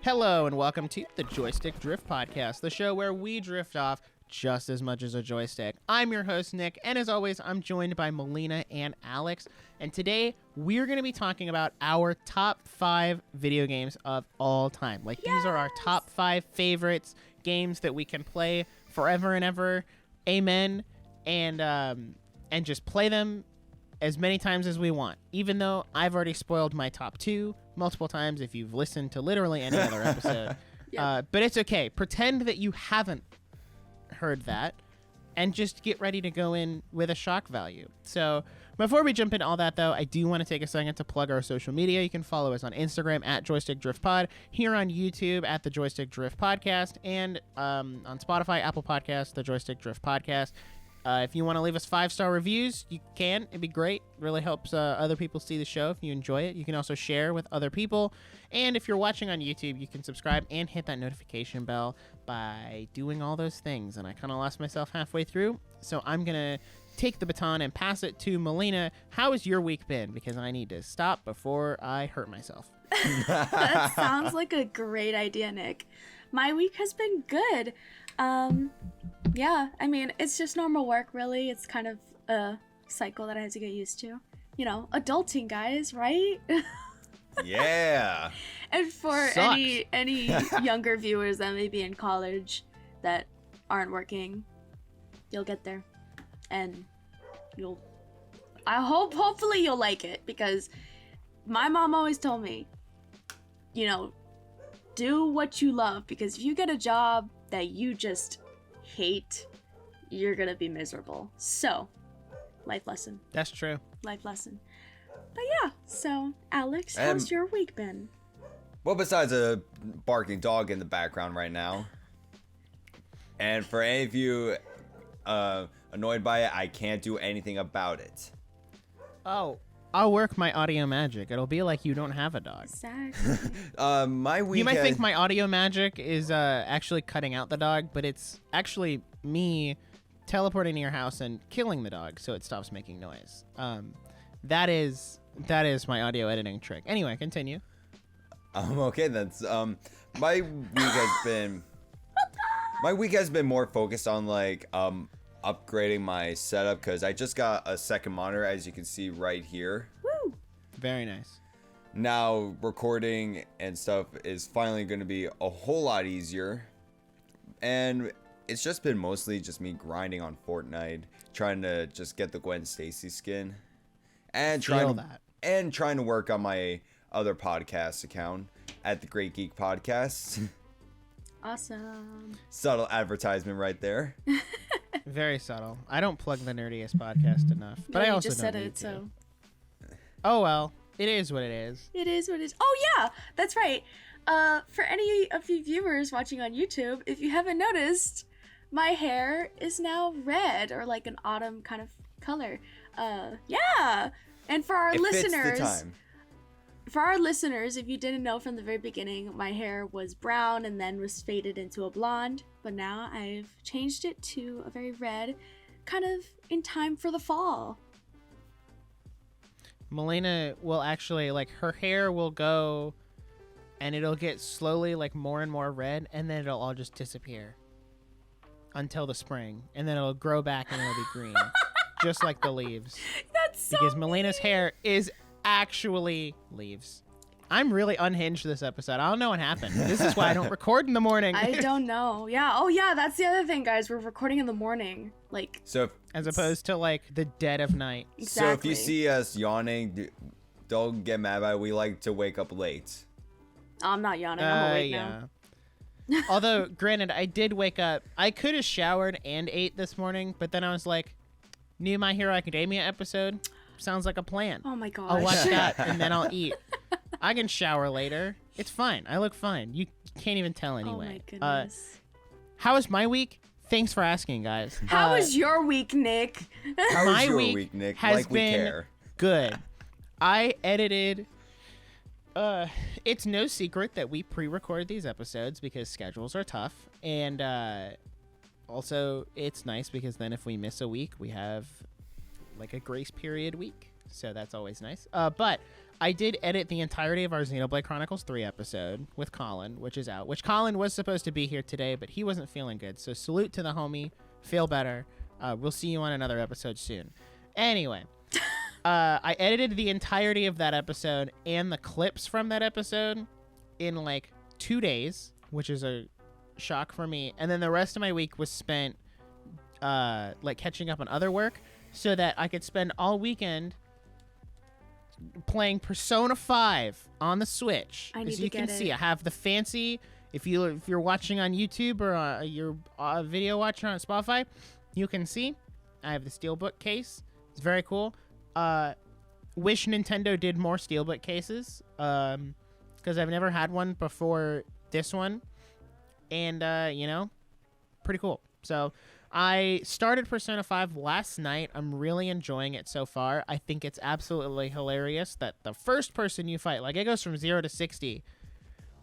Hello and welcome to the Joystick Drift Podcast, the show where we drift off just as much as a joystick. I'm your host, Nick, and as always, I'm joined by Melina and Alex, and today we're going to be talking about our top 5 video games of all time. These are our top 5 favorites, games that we can play forever and ever, amen, and just play them as many times as we want, even though I've already spoiled my top 2 multiple times if you've listened to literally any other episode. Yep. But it's okay. Pretend that you haven't heard that and just get ready to go in with a shock value. So before we jump into all that, though, I do want to take a second to plug our social media. You can follow us on Instagram at Joystick Drift Pod, here on YouTube at the Joystick Drift Podcast, and on Spotify, Apple Podcasts, the Joystick Drift Podcast. If you want to leave us 5-star reviews, you can. It'd be great. It really helps other people see the show if you enjoy it. You can also share with other people. And if you're watching on YouTube, you can subscribe and hit that notification bell by doing all those things. And I kind of lost myself halfway through, so I'm going to take the baton and pass it to Melina. How has your week been? Because I need to stop before I hurt myself. That sounds like a great idea, Nick. My week has been good. Yeah, I mean, it's just normal work, really. It's kind of a cycle that I had to get used to. You know, adulting, guys, right? Yeah. And for any younger viewers that may be in college that aren't working, you'll get there. And hopefully you'll like it, because my mom always told me, you know, do what you love, because if you get a job that you just hate, you're gonna be miserable. So, life lesson. That's true. Life lesson. But yeah, so Alex, how's your week been? Well, besides a barking dog in the background right now, and for any of you annoyed by it, I can't do anything about it. Oh, I'll work my audio magic. It'll be like you don't have a dog. Exactly. My week. You might think my audio magic is actually cutting out the dog, but it's actually me teleporting to your house and killing the dog so it stops making noise. That is my audio editing trick. Anyway, continue. Okay, that's my week has been more focused on upgrading my setup, because I just got a second monitor, as you can see right here. Woo! Very nice. Now recording and stuff is finally going to be a whole lot easier, and it's just been mostly just me grinding on Fortnite, trying to just get the Gwen Stacy skin, and trying to work on my other podcast account at the Great Geek Podcast. Awesome. Subtle advertisement right there. Very subtle. I don't plug the Nerdiest Podcast enough, but I also just don't said need it, to. so. Oh well, it is what it is. It is what it is. Oh yeah, that's right. For any of you viewers watching on YouTube, if you haven't noticed, my hair is now red, or like an autumn kind of color. Yeah. And for our listeners, if you didn't know from the very beginning, my hair was brown and then was faded into a blonde, but now I've changed it to a very red, kind of in time for the fall. Melina will actually, her hair will go and it'll get slowly more and more red, and then it'll all just disappear until the spring, and then it'll grow back and it'll be green. Just like the leaves. That's so Because Melina's hair is actually leaves. I'm really unhinged this episode. I don't know what happened. This is why I don't record in the morning. I don't know. Yeah. Oh yeah, that's the other thing, guys. We're recording in the morning. As opposed to the dead of night. Exactly. So if you see us yawning, don't get mad about it. We like to wake up late. I'm not yawning. I'm awake now. Although, granted, I did wake up. I could have showered and ate this morning, but then I was like, new My Hero Academia episode? Sounds like a plan. Oh my gosh. I'll watch that and then I'll eat. I can shower later. It's fine. I look fine. You can't even tell anyway. Oh my goodness. How was my week? Thanks for asking, guys. How was your week, Nick? How was my your week week, Nick? has Like we been care. good. I edited. It's no secret that we pre-record these episodes because schedules are tough, and also it's nice because then if we miss a week, we have like a grace period week, so that's always nice. But I did edit the entirety of our Xenoblade Chronicles 3 episode with Colin, which is out. Which Colin was supposed to be here today, but he wasn't feeling good. So salute to the homie. Feel better. We'll see you on another episode soon. Anyway, I edited the entirety of that episode and the clips from that episode in like 2 days, which is a shock for me. And then the rest of my week was spent like catching up on other work so that I could spend all weekend playing Persona 5 on the Switch. I need As to you get can see, it. I have the fancy. If you're watching on YouTube or you're video watching on Spotify, you can see I have the Steelbook case. It's very cool. Wish Nintendo did more Steelbook cases because I've never had one before this one, and pretty cool. So I started Persona 5 last night. I'm really enjoying it so far. I think it's absolutely hilarious that the first person you fight, like it goes from 0 to 60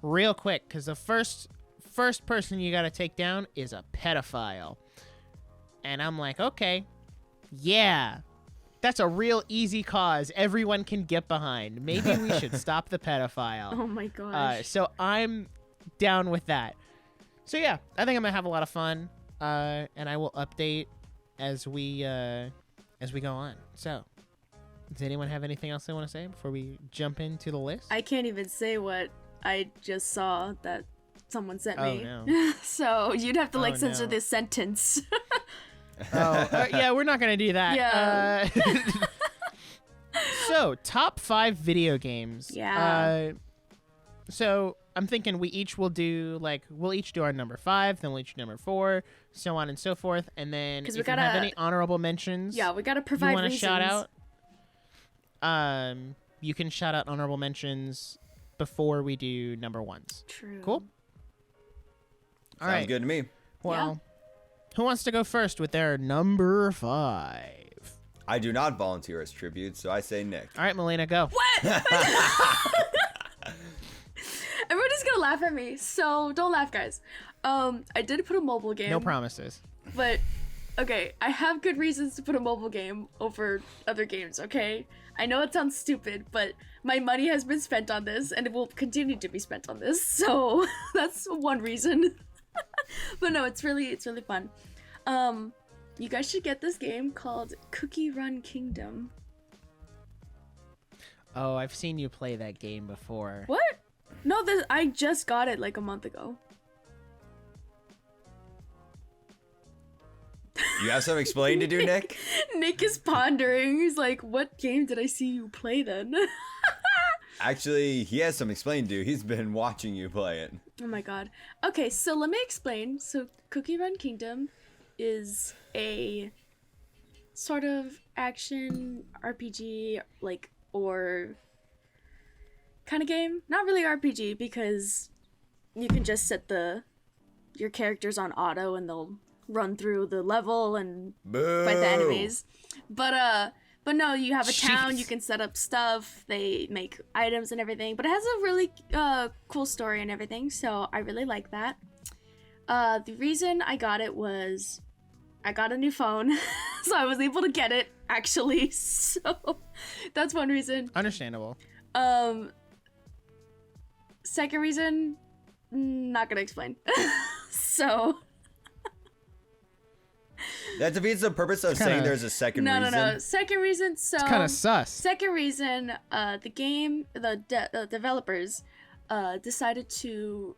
real quick, because the first person you got to take down is a pedophile. And I'm like, okay, yeah, that's a real easy cause everyone can get behind. Maybe we should stop the pedophile. Oh my gosh. So I'm down with that. So yeah, I think I'm gonna have a lot of fun. And I will update as we go on. So, does anyone have anything else they want to say before we jump into the list? I can't even say what I just saw that someone sent me. No. So you'd have to like Oh, censor no. this sentence. Yeah, we're not gonna do that. Yeah. So, top 5 video games. Yeah. So I'm thinking we'll each do our number 5, then we'll each do number 4, so on and so forth, and then 'Cause if we you have gotta- any honorable mentions, Yeah, we gotta you provide want to reasons. shout out, you can shout out honorable mentions before we do number 1s. True. Cool. All Sounds right. good to me. Well, who wants to go first with their number 5? I do not volunteer as tribute, so I say Nick. All right, Melina, go. Everybody's gonna laugh at me, so don't laugh, guys. I did put a mobile game. No promises. But okay, I have good reasons to put a mobile game over other games, okay? I know it sounds stupid, but my money has been spent on this and it will continue to be spent on this. So that's one reason. But no, it's really fun. You guys should get this game called Cookie Run Kingdom. Oh, I've seen you play that game before. What? No, I just got it like a month ago. You have some explaining to do, Nick? Nick is pondering. He's like, what game did I see you play then? Actually, he has some explaining to do. He's been watching you play it. Oh my god. Okay, so let me explain. So Cookie Run Kingdom is a sort of action RPG or kind of game. Not really RPG because you can just set your characters on auto and they'll run through the level and Boo! fight the enemies. But no, you have a town, Jeez. you can set up stuff, they make items and everything, but it has a really cool story and everything, so I really like that. The reason I got it was I got a new phone, so I was able to get it, actually, so that's one reason. Understandable. Second reason, not gonna explain. So... That defeats the purpose of saying there's a second reason. No. Second reason, so... It's kind of sus. Second reason, the developers decided to...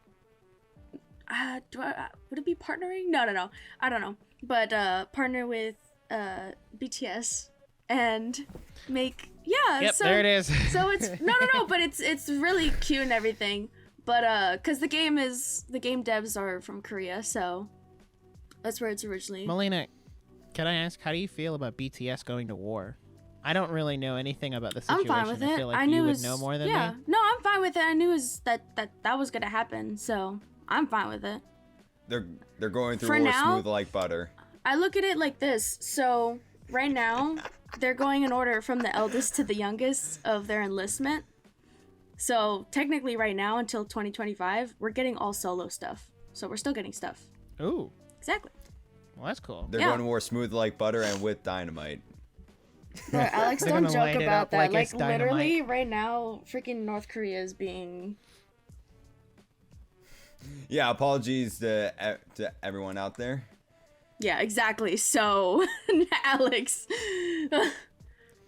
would it be partnering? No. I don't know. But partner with BTS and make... Yeah, Yep, so, there it is. So it's... No, but it's really cute and everything. But, because the game devs are from Korea, so... That's where it's originally... Melina, can I ask, how do you feel about BTS going to war? I don't really know anything about the situation. I'm fine with it. I feel like I you knew would know more than me. No, I'm fine with it. I knew that was gonna happen, so I'm fine with it. They're going through For more now, smooth like butter. I look at it like this. So right now, they're going in order from the eldest to the youngest of their enlistment. So technically right now until 2025, we're getting all solo stuff. So we're still getting stuff. Ooh, Exactly. well, that's cool. They're Yeah. going more smooth like butter and with dynamite. No, Alex, They're don't gonna joke light it about up that. like Like, it's dynamite. literally, right now, freaking North Korea is being... Yeah, apologies to everyone out there. Yeah, exactly. So, Alex...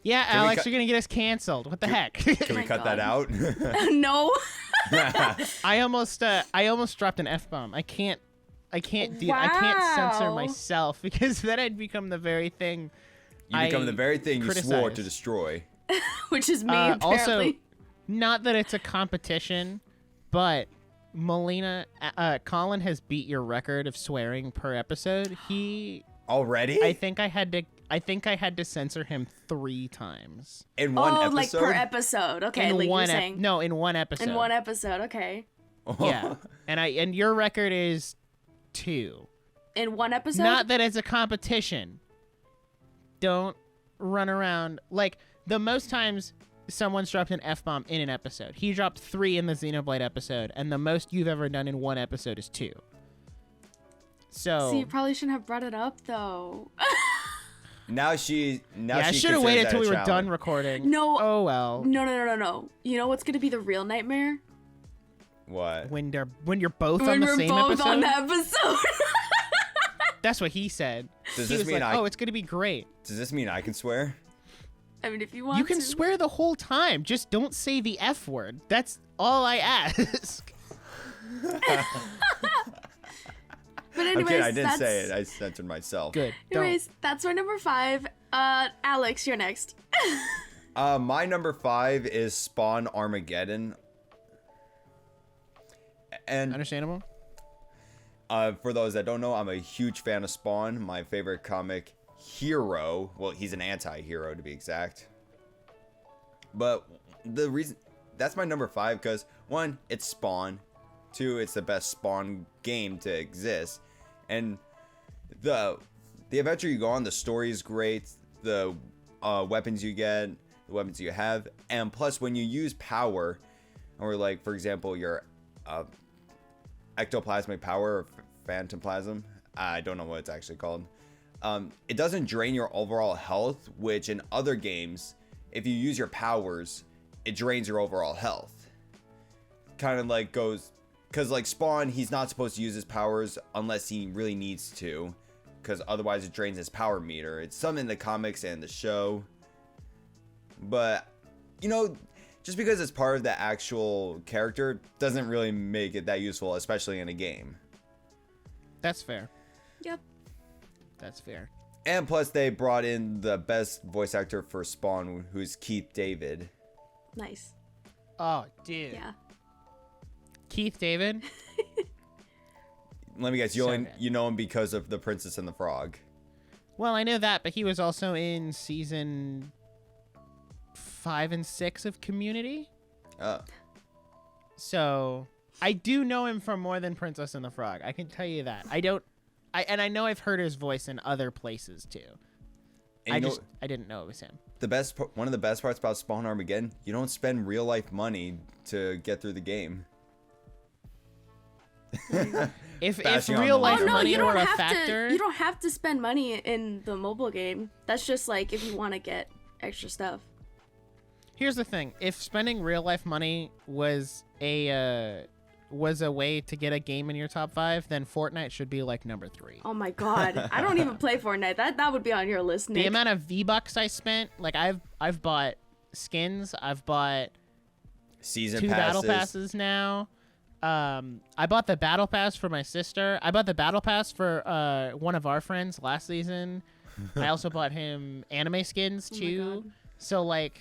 Yeah, Can we Alex, cut- you're gonna get us canceled. What the heck? Can we my cut that God. out? no. I almost dropped an F-bomb. I can't I can't censor Wow. myself because then I'd become the very thing. You become I the very thing you swore to criticize. destroy. Which is me, Also, apparently. not that it's a competition, but Melina, Colin has beat your record of swearing per episode. Already? I think I had to censor him 3 times. In one Oh, episode? like per episode. Okay, like you're saying. No, in one episode. In one episode, okay. Yeah, and your record is 2. In one episode? Not that it's a competition. Don't run around like the most times someone's dropped an F-bomb in an episode. He dropped 3 in the Xenoblade episode, and the most you've ever done in one episode is 2. So See, you probably shouldn't have brought it up, though. Now she I should have considers waited that till a we were challenge. done recording. No. Oh well. No. You know what's gonna be the real nightmare? What? When you're both When on the we're same both episode. on the episode. That's what he said. Does He this was mean like, I "Oh, it's gonna be great." Does this mean I can swear? I mean, if you want You can to. swear the whole time. Just don't say the F word. That's all I ask. But anyways, Okay, I didn't that's... say it. I censored myself. Good. Don't. Anyways, that's my number 5. Alex, you're next. My number 5 is Spawn Armageddon. And Understandable. for those that don't know, I'm a huge fan of Spawn. My favorite comic hero. Well, he's an anti-hero to be exact. But the reason that's my number 5 because 1, it's Spawn. 2, it's the best Spawn game to exist. And the adventure you go on, the story is great. The weapons you get, the weapons you have, and plus when you use power, or like for example your ectoplasmic power or phantom plasm, I don't know what it's actually called. It doesn't drain your overall health, which in other games, if you use your powers, it drains your overall health. Kind of like goes, because like Spawn, he's not supposed to use his powers unless he really needs to, because otherwise it drains his power meter. It's some in the comics and the show, but you know, just because it's part of the actual character doesn't really make it that useful, especially in a game. That's fair. Yep. That's fair. And plus they brought in the best voice actor for Spawn, who's Keith David. Nice. Oh, dude. Yeah. Keith David. Let me guess, you So only good. you know him because of The Princess and the Frog. Well, I know that, but he was also in season 5 and 6 of Community. Oh. So I do know him from more than Princess and the Frog. I can tell you that. I know I've heard his voice in other places too. And I didn't know it was him. one of the best parts about Spawn Armageddon, you don't spend real life money to get through the game. If Bashing on real Melina. life Oh no, money you were don't a have factor, to. You don't have to spend money in the mobile game. That's just like if you want to get extra stuff. here's the thing: if spending real life money was a way to get a game in your top 5, then Fortnite should be like number 3. Oh my god, I don't even play Fortnite. That would be on your list, Nick. The amount of V-Bucks I spent, like I've bought skins, I've bought Season 2 battle passes. passes now. I bought the battle pass for my sister. I bought the battle pass for one of our friends last season. I also bought him anime skins Oh my too. God. So like,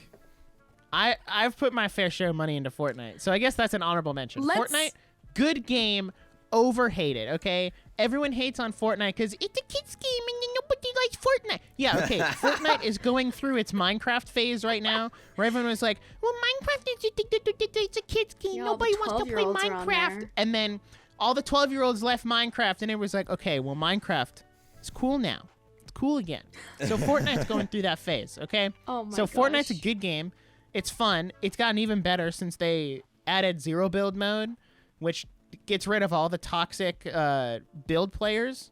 I've put my fair share of money into Fortnite. So I guess that's an honorable mention. Let's- Fortnite, good game, overhated. Okay, everyone hates on Fortnite because it's a kids game and nobody likes Fortnite. Yeah, okay. Fortnite is going through its Minecraft phase right now, where everyone was like, "Well, Minecraft is it's a kids game. Yeah, all the Nobody wants to play 12-year-olds are on Minecraft." there. And then all the 12-year-olds left Minecraft, and it was like, okay, well, Minecraft is cool now. It's cool again. So Fortnite's going through that phase, okay? Oh my So gosh. Fortnite's a good game. It's fun. It's gotten even better since they added zero build mode, which gets rid of all the toxic build players.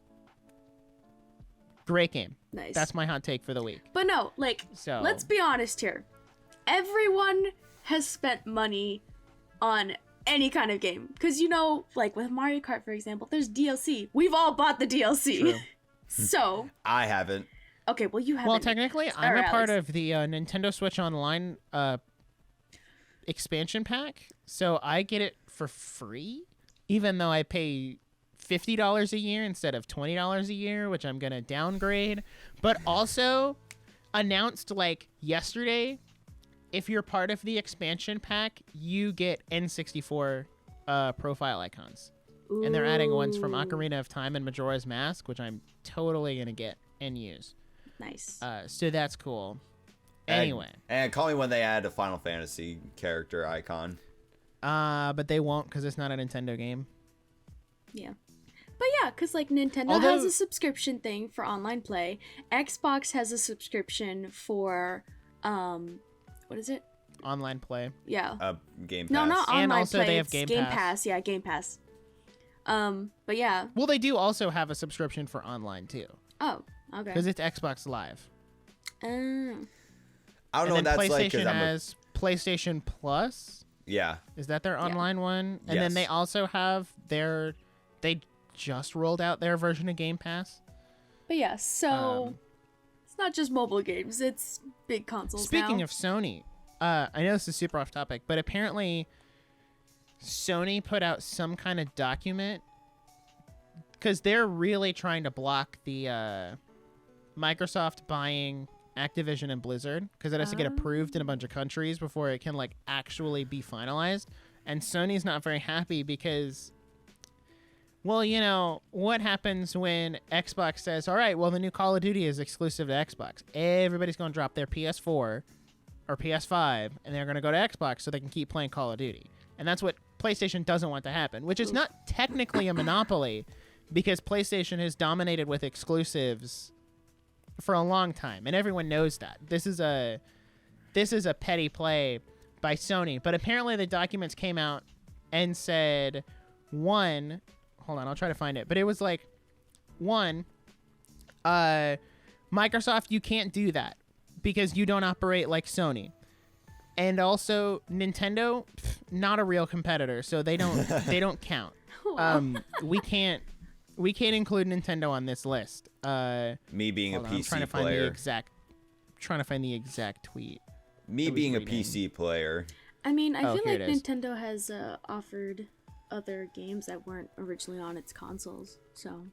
Great game. Nice. That's my hot take for the week. But no, like, So- let's be honest here. Everyone has spent money on any kind of game. Because, you know, like with Mario Kart, for example, there's DLC. We've all bought the DLC. True. So, I haven't. okay, well, you haven't. Well, technically, I'm a Alright, part Alex. of the Nintendo Switch Online expansion pack, so I get it for free, even though I pay $50 a year instead of $20 a year, which I'm gonna downgrade. But also announced like yesterday, if you're part of the expansion pack, you get N64 profile icons. And they're adding ones from Ooh, Ocarina of Time and Majora's Mask, which I'm totally gonna get and use. Nice. So that's cool. And- Anyway, And call me when they add a Final Fantasy character icon. but they won't because it's not a Nintendo game. Yeah. But yeah, because like Nintendo Although- has a subscription thing for online play. Xbox has a subscription for, what is it? Online play. Yeah. Game Pass. No, not And online also play. they have it's Game Game Pass. Pass. Yeah, Game Pass. But yeah. Well, they do also have a subscription for online too, Oh, okay. because it's Xbox Live. I don't know And what then that's like. 'Cause PlayStation I'm a, has PlayStation Plus. yeah. Is that their online one? And then they Yes. also have they just rolled out their version of Game Pass. But yeah, so Um, it's not just mobile games; it's big consoles. Speaking now. of Sony, I know this is super off topic, but apparently Sony put out some kind of document because they're really trying to block the Microsoft buying Activision and Blizzard because it has to get approved in a bunch of countries before it can like actually be finalized. And Sony's not very happy because, well, you know, what happens when Xbox says, all right, well, the new Call of Duty is exclusive to Xbox. Everybody's going to drop their PS4 or PS5 and they're going to go to Xbox so they can keep playing Call of Duty. And that's what PlayStation doesn't want to happen, which is not technically a monopoly because PlayStation has dominated with exclusives for a long time, and everyone knows that. This is a petty play by Sony, but apparently the documents came out and said hold on, I'll try to find it, but it was like Microsoft, you can't do that because you don't operate like Sony. And also Nintendo, not a real competitor, so they don't count. We can't include Nintendo on this list. Me being a Hold on, I'm PC trying to find the player. exact tweet. Me I was being a reading. PC player. I mean, I feel here like it is. Nintendo has offered other games that weren't originally on its consoles. So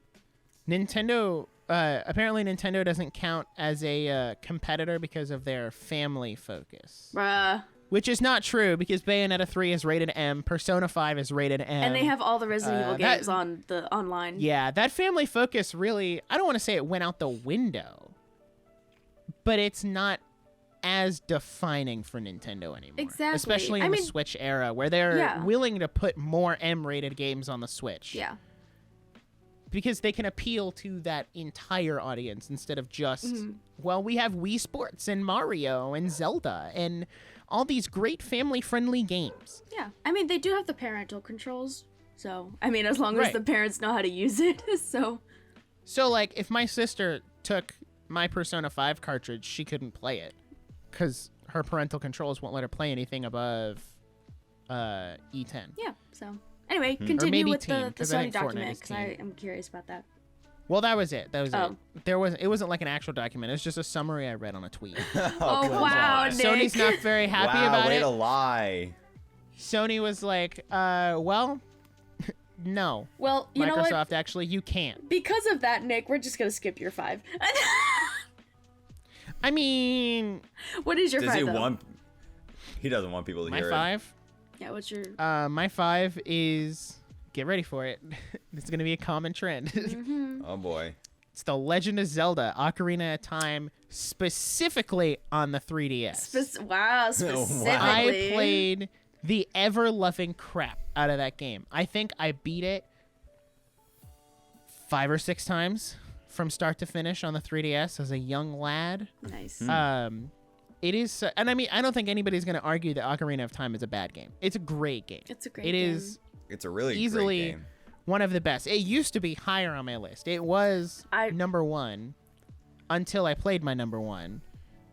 Nintendo, apparently Nintendo doesn't count as a competitor because of their family focus. bruh. Which is not true because Bayonetta 3 is rated M, Persona 5 is rated M. And they have all the Resident Evil that- games on the online. Yeah, that family focus really, I don't want to say it went out the window, but it's not as defining for Nintendo anymore. Exactly. Especially in I the mean- Switch era where they're Yeah. willing to put more M-rated games on the Switch. Yeah. Because they can appeal to that entire audience instead of just, Mm-hmm. well, we have Wii Sports and Mario and Zelda and all these great family-friendly games. Yeah. I mean, they do have the parental controls. So, I mean, as long as Right. the parents know how to use it. So, So, like, if my sister took my Persona 5 cartridge, she couldn't play it because her parental controls won't let her play anything above E10. yeah. So, anyway, Or continue maybe with Teen, the 'cause I Sony think Fortnite document is because I Teen. am curious about that. Well, that was it. Oh. It wasn't like an actual document. It was just a summary I read on a tweet. Oh, come wow, on. Nick. Sony's not very happy wow, about way it. to lie. Sony was like, well, no. Well, you know what? Microsoft, actually, you can't. Because of that, Nick, we're just going to skip your 5. I mean, What is your Does 5, he though? want? He doesn't want people to my hear 5? Yeah, what's your... My 5 is, get ready for it. It's going to be a common trend. it. Oh boy. It's The Legend of Zelda Ocarina of Time, specifically on the 3DS. Wow, specifically. I played the ever-loving crap out of that game. I think I beat it 5 or 6 times from start to finish on the 3DS as a young lad. Nice. It is, and I mean, I don't think anybody's going to argue that Ocarina of Time is a bad game. It's a great game. It's a great It game. is It's a really easily great game. one of the best. It used to be higher on my list. It was number 1 until I played my number 1,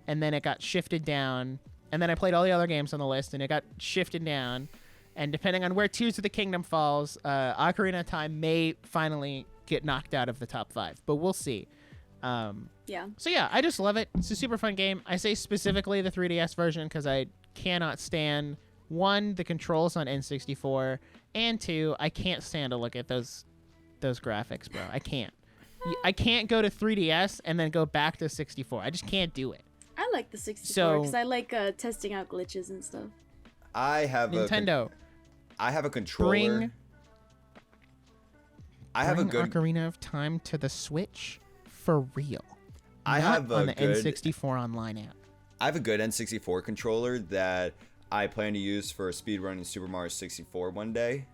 and then it got shifted down, and then I played all the other games on the list, and it got shifted down. And depending on where Tears of the Kingdom falls, Ocarina of Time may finally get knocked out of the top 5, but we'll see. Yeah. So yeah, I just love it. It's a super fun game. I say specifically the 3DS version because I cannot stand, 1, the controls on N64, and 2, I can't stand to look at those graphics, bro. I can't. I can't go to 3DS and then go back to 64. I just can't do it. I like the 64 because I like testing out glitches and stuff. I have Nintendo. I have a controller. I have a good Ocarina of Time to the Switch for real. I Not have a on the good N64 online app. I have a good N64 controller that I plan to use for speedrunning Super Mario 64 one day.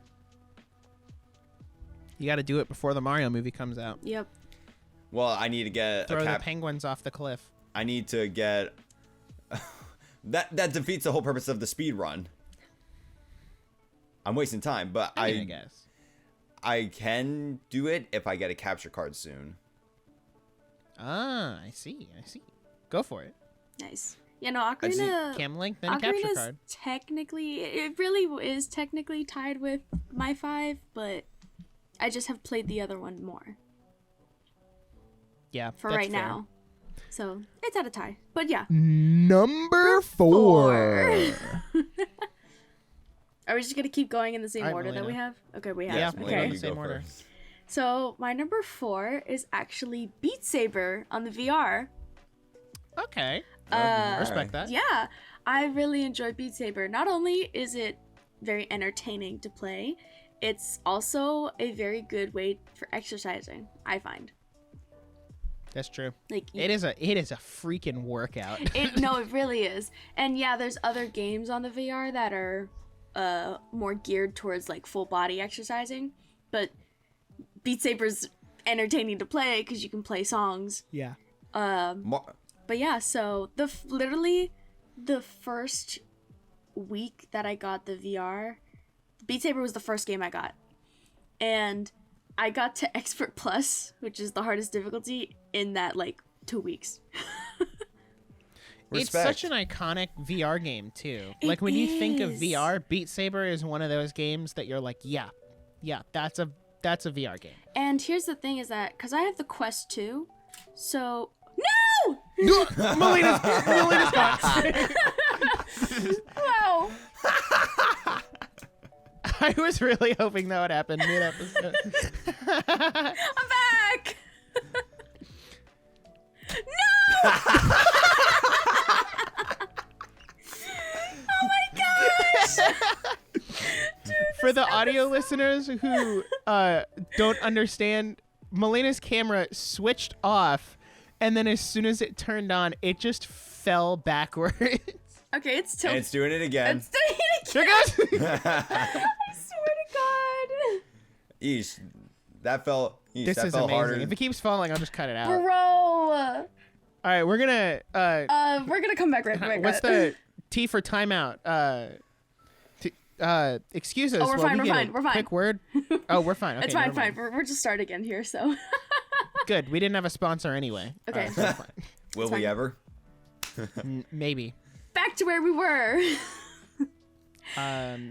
You got to do it before the Mario movie comes out. Yep. Well, I need to get Throw the penguins off the cliff. I need to get that defeats the whole purpose of the speed run. I'm wasting time, but I guess I can do it if I get a capture card soon. I see. Go for it. Nice. Yeah, no, Ocarina... Cam Link, then a capture card. Technically... It really is technically tied with my 5, but I just have played the other one more. Yeah, for right now. So, it's at a tie. But yeah. Number 4. Are we just going to keep going in the same All right, order Melina. that we have? Okay, we have. Yeah, Melina, okay. in the you same go order. first. So, my number 4 is actually Beat Saber on the VR. Okay. Uh, Respect that. Yeah, I really enjoy Beat Saber. Not only is it very entertaining to play, it's also a very good way for exercising, I find. That's true. Like it is a freaking workout. It really is. And yeah, there's other games on the VR that are more geared towards like full body exercising, but Beat Saber's entertaining to play because you can play songs. Yeah. But yeah, so literally the first week that I got the VR, Beat Saber was the first game I got. And I got to Expert Plus, which is the hardest difficulty, in that like 2 weeks. It's such an iconic VR game too. Like when you think of VR, Beat Saber is one of those games that you're like, yeah, that's a VR game. And here's the thing is that because I have the Quest 2, so Melina's gone. Wow. I was really hoping that would happen mid-episode. I'm back. No. Oh my gosh. For the audio listeners who don't understand, Melina's camera switched off, and then as soon as it turned on, it just fell backwards. Okay, it's tilted. And it's doing it again. It's doing it Here again. it goes. I swear to God. Eesh, that fell. This that is fell amazing. harder. If it keeps falling, I'll just cut it out. Bro. All right, we're gonna come back right quick. what's the T for timeout? Excuse us. Oh, we're while fine, we we're get fine, a we're fine. Quick word. Oh, we're fine. Okay, It's fine, never mind. We're just start again here, so. Good. We didn't have a sponsor anyway. Okay. So fine. Will we fine. ever? Maybe. Back to where we were.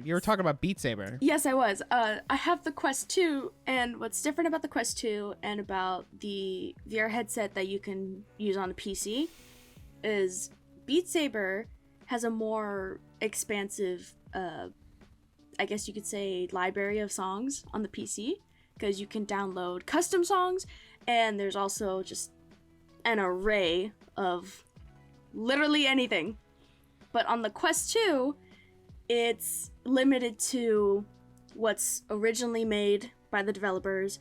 You were talking about Beat Saber. Yes, I was. I have the Quest 2, and what's different about the Quest 2 and about the VR headset that you can use on the PC is Beat Saber has a more expansive, I guess you could say, library of songs on the PC, because you can download custom songs, and there's also just an array of literally anything. But on the Quest 2, it's limited to what's originally made by the developers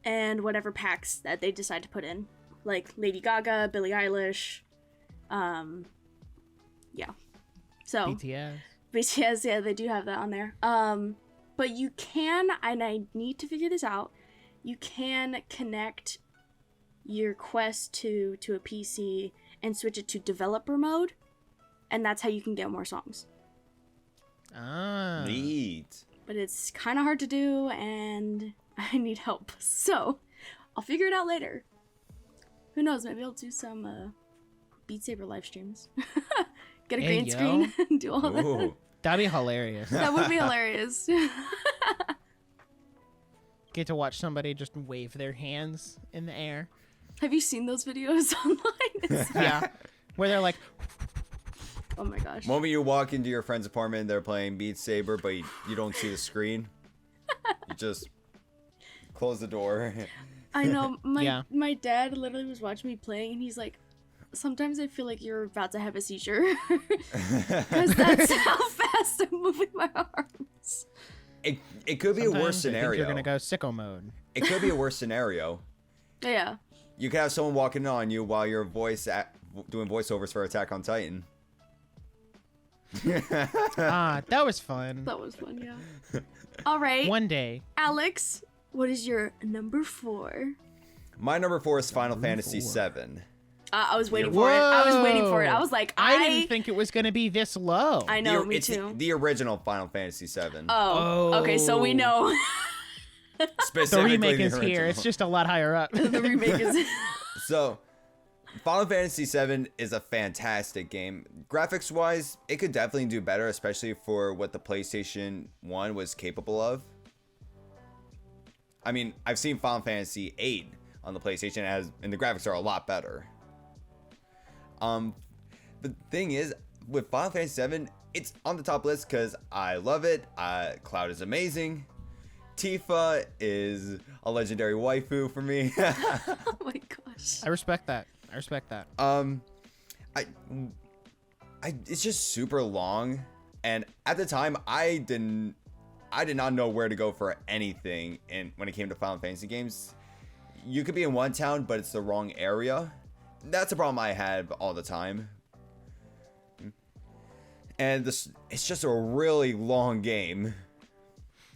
and whatever packs that they decide to put in. Like Lady Gaga, Billie Eilish, yeah. So BTS, yeah, they do have that on there. But you can, and I need to figure this out, you can connect your Quest to a PC and switch it to developer mode, and that's how you can get more songs. Ah. Neat. But it's kind of hard to do, and I need help. So, I'll figure it out later. Who knows, maybe I'll do some Beat Saber live streams. Get a Hey, green screen and do all that. Ooh. That'd be hilarious. That would be hilarious. Get to watch somebody just wave their hands in the air. Have you seen those videos online? Yeah. Where they're like, Oh my gosh. Moment you walk into your friend's apartment, they're playing Beat Saber, but you don't see the screen. You just close the door. I know. Yeah. My dad literally was watching me playing, and he's like, sometimes I feel like you're about to have a seizure. Because that's how fast I'm moving my arms. It could be a sometimes worse I think scenario. you're gonna go sicko mode. It could be a worse scenario. Yeah. You could have someone walking on you while you're doing voiceovers for Attack on Titan. That was fun. That was fun, yeah. All right. One day. Alex, what is your number 4? My number 4 is Final Fantasy VII. I was waiting for it. I was waiting for it. I was like, I didn't think it was gonna be this low. I know, me It's too. the original Final Fantasy VII. Oh. Okay, so we know. The Specifically remake is here. original. It's just a lot higher up. The remake is. So, Final Fantasy VII is a fantastic game. Graphics-wise, it could definitely do better, especially for what the PlayStation 1 was capable of. I mean, I've seen Final Fantasy VIII on the PlayStation, and the graphics are a lot better. The thing is, with Final Fantasy VII, it's on the top list because I love it. Cloud is amazing. Tifa is a legendary waifu for me. Oh my gosh. I respect that. It's just super long, and at the time I did not know where to go for anything. And when it came to Final Fantasy games, you could be in one town, but it's the wrong area. That's a problem I had all the time. And it's just a really long game.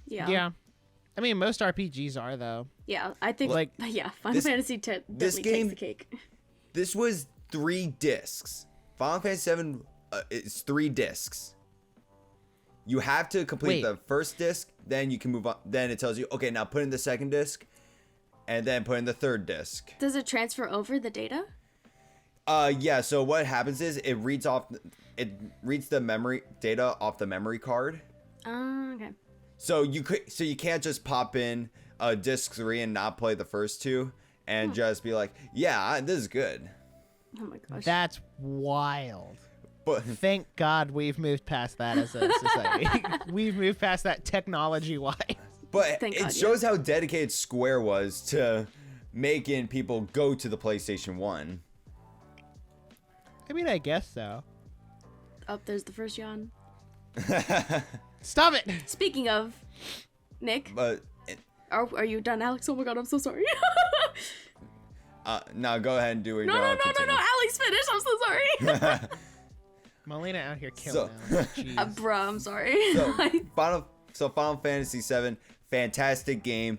Yeah. Yeah. I mean, most RPGs are though. Yeah, I think Like, yeah, Final this- Fantasy X this definitely game- takes the cake. This was 3 discs. Final Fantasy VII is 3 discs. You have to complete Wait. the first disc, then you can move on. Then it tells you, okay, now put in the second disc, and then put in the third disc. Does it transfer over the data? Yeah. So what happens is it reads the memory data off the memory card. Okay. So you can't just pop in disc 3 and not play the first 2 and just be like, yeah, this is good. Oh my gosh. That's wild. But Thank God we've moved past that as a society. We've moved past that technology-wise. Thank it God, shows how dedicated Square was to making people go to the PlayStation 1. I mean, I guess so. Oh, there's the first yawn. Stop it! Speaking of, Nick, But are you done, Alex? Oh my god, I'm so sorry. now go ahead and do it. No, Alex, finish. I'm so sorry. Melina out here killing So- us. Jeez. Bruh, I'm sorry. Final Fantasy VII, fantastic game,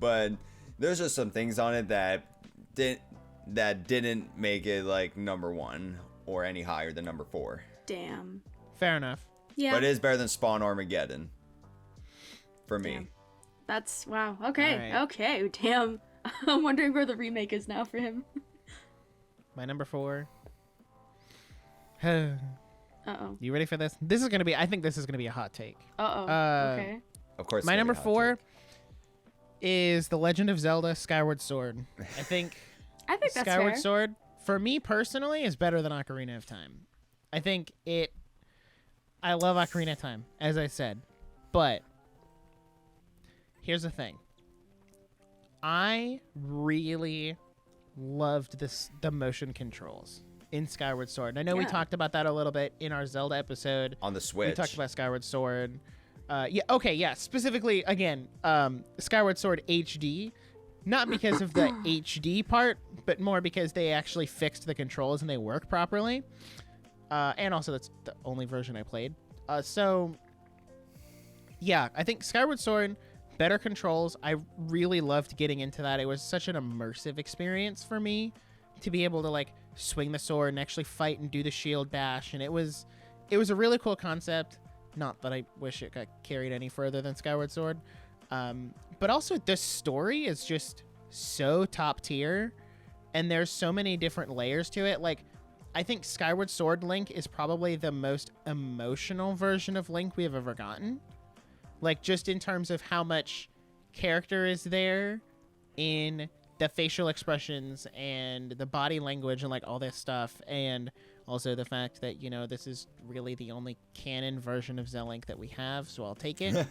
but there's just some things on it that didn't make it like number 1 or any higher than number 4. Damn. Fair enough. Yeah. But it is better than Spawn Armageddon for me. Damn. That's wow. Okay. All right. Okay. Damn. I'm wondering where the remake is now for him. My number 4. Uh-oh. You ready for this? I think this is gonna be a hot take. Uh-oh. Okay. Of course. My it's gonna number be hot 4 take. is The Legend of Zelda Skyward Sword. I think I think that's Skyward fair. Sword, for me personally, is better than Ocarina of Time. I think I love Ocarina of Time, as I said. But here's the thing. I really loved the motion controls in Skyward Sword. And I know we Yeah. talked about that a little bit in our Zelda episode. On the Switch. We talked about Skyward Sword. Specifically, again, Skyward Sword HD. Not because of the HD part, but more because they actually fixed the controls and they work properly. And also, that's the only version I played. I think Skyward Sword, better controls. I really loved getting into that. It was such an immersive experience for me to be able to like swing the sword and actually fight and do the shield bash, and it was a really cool concept. Not that I wish it got carried any further than Skyward Sword, but also the story is just so top tier, and there's so many different layers to it. Like, I think Skyward Sword Link is probably the most emotional version of Link we have ever gotten. Like, just in terms of how much character is there in the facial expressions and the body language and like all this stuff, and also the fact that, you know, this is really the only canon version of Zelink that we have, so I'll take it.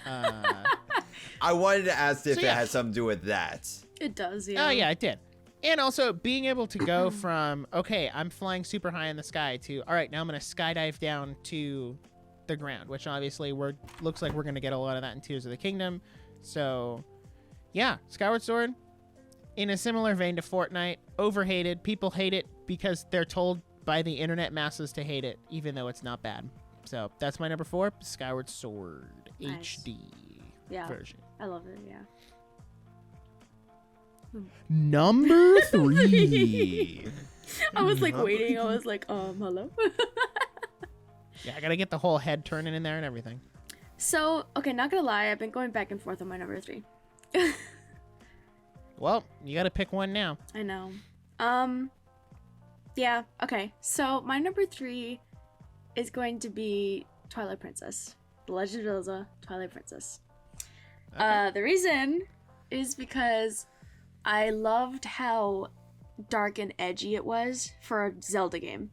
I wanted to ask if it had something to do with that. It does, yeah. Oh, yeah, it did. And also being able to go from, okay, I'm flying super high in the sky to, all right, now I'm going to skydive down to the ground, which obviously looks like we're going to get a lot of that in Tears of the Kingdom. So, yeah, Skyward Sword, in a similar vein to Fortnite, overhated. People hate it because they're told by the internet masses to hate it, even though it's not bad. So that's my number 4, Skyward Sword Nice. HD version. I love it, yeah. Number 3. I was like waiting. I was like, hello? Yeah, I gotta get the whole head turning in there and everything. So, okay, not gonna lie, I've been going back and forth on my number 3. Well, you gotta pick one now. I know. Yeah, okay. So my number 3 is going to be Twilight Princess. The Legend of Zelda Twilight Princess. Okay. The reason is because I loved how dark and edgy it was for a Zelda game.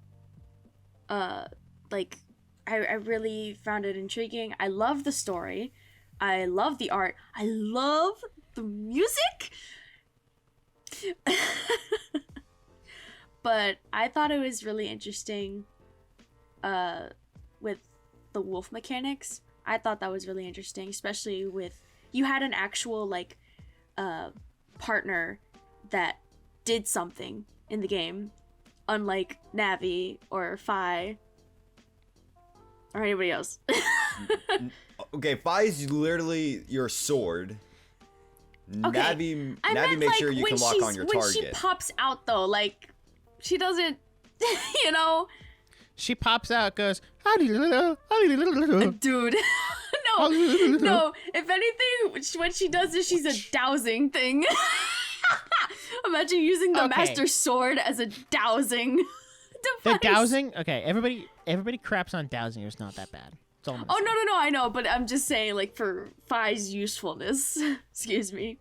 Like, I really found it intriguing. I love the story. I love the art. I love the music. But I thought it was really interesting with the wolf mechanics. I thought that was really interesting, especially with you had an actual like partner that did something in the game, unlike Navi or Fi or anybody else. Okay, Fi is literally your sword. Okay, Navi I meant, makes like, sure you can lock on your when target. she pops out though, like she doesn't, you know. She pops out, goes, dude. No. No. If anything, what she does is she's a dowsing thing. Imagine using the Okay. Master Sword as a dowsing The device. dowsing, okay, everybody craps on dowsing. It's not that bad. That's all I'm gonna Oh, say. no, I know, but I'm just saying, like, for Fi's usefulness. Excuse me.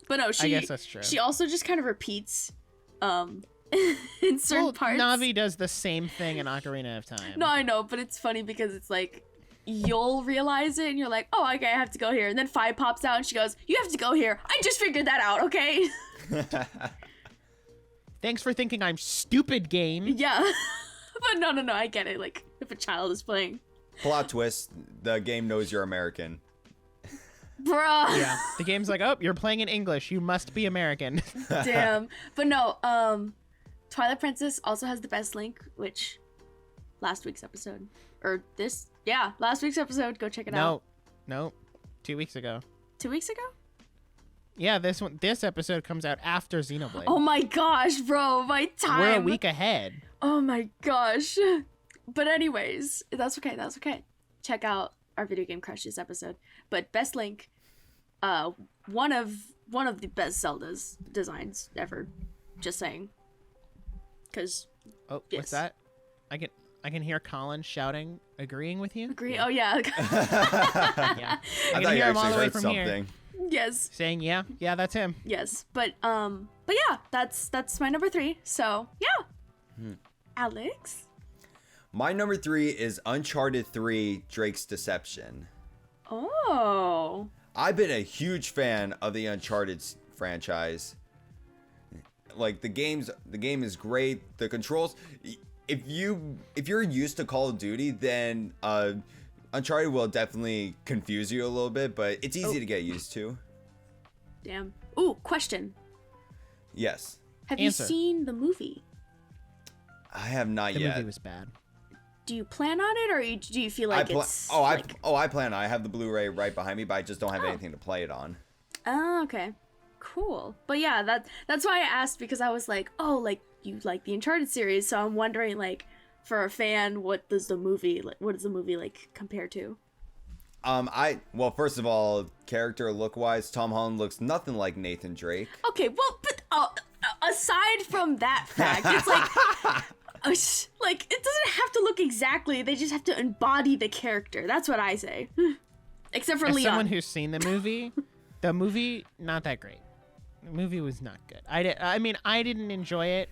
But no, I guess that's true. She also just kind of repeats, in certain Well, parts. Navi does the same thing in Ocarina of Time. No, I know, but it's funny because it's like, you'll realize it and you're like, oh, okay, I have to go here. And then Fi pops out and she goes, you have to go here. I just figured that out, okay? Thanks for thinking I'm stupid, game. Yeah. But no, I get it. Like, if a child is playing. Plot twist, the game knows you're American. Bruh. Yeah, the game's like, oh, you're playing in English. You must be American. Damn. But no, Twilight Princess also has the best link, which last week's episode. Last week's episode. Go check it out. No, 2 weeks ago. 2 weeks ago? Yeah, this episode comes out after Xenoblade. Oh my gosh, bro, my time. We're a week ahead. Oh my gosh. But anyways, that's okay. Check out our Video Game Crushes episode. But best link, one of the best Zelda's designs ever. Just saying. Cause Oh, yes. what's that? I can hear Colin shouting, agreeing with you. agree. Oh yeah. Yeah, I I can thought you hear him all actually the way heard from something. here, Yes. saying, "Yeah, that's him." Yes. But yeah, that's my number 3. So yeah. Alex. My number 3 is Uncharted 3: Drake's Deception. Oh. I've been a huge fan of the Uncharted franchise. Like the game is great. The controls, if you're used to Call of Duty, then Uncharted will definitely confuse you a little bit, but it's easy to get used to. Damn. Ooh, question. Yes. Have Answer. you seen the movie? I have not The yet. movie was bad. do you plan on it, or do you feel like it's? I plan on. I have the Blu-ray right behind me, but I just don't have anything to play it on. Oh, okay, cool. But yeah, that's why I asked, because I was like, oh, like you like the Uncharted series, so I'm wondering, like, for a fan, what does the movie like compare to? Well, first of all, character look-wise, Tom Holland looks nothing like Nathan Drake. Okay, well, but aside from that fact, it's like it doesn't have to look exactly. They just have to embody the character. That's what I say. Except for As Leon. someone who's seen the movie not that great. The movie was not good. I mean, I didn't enjoy it.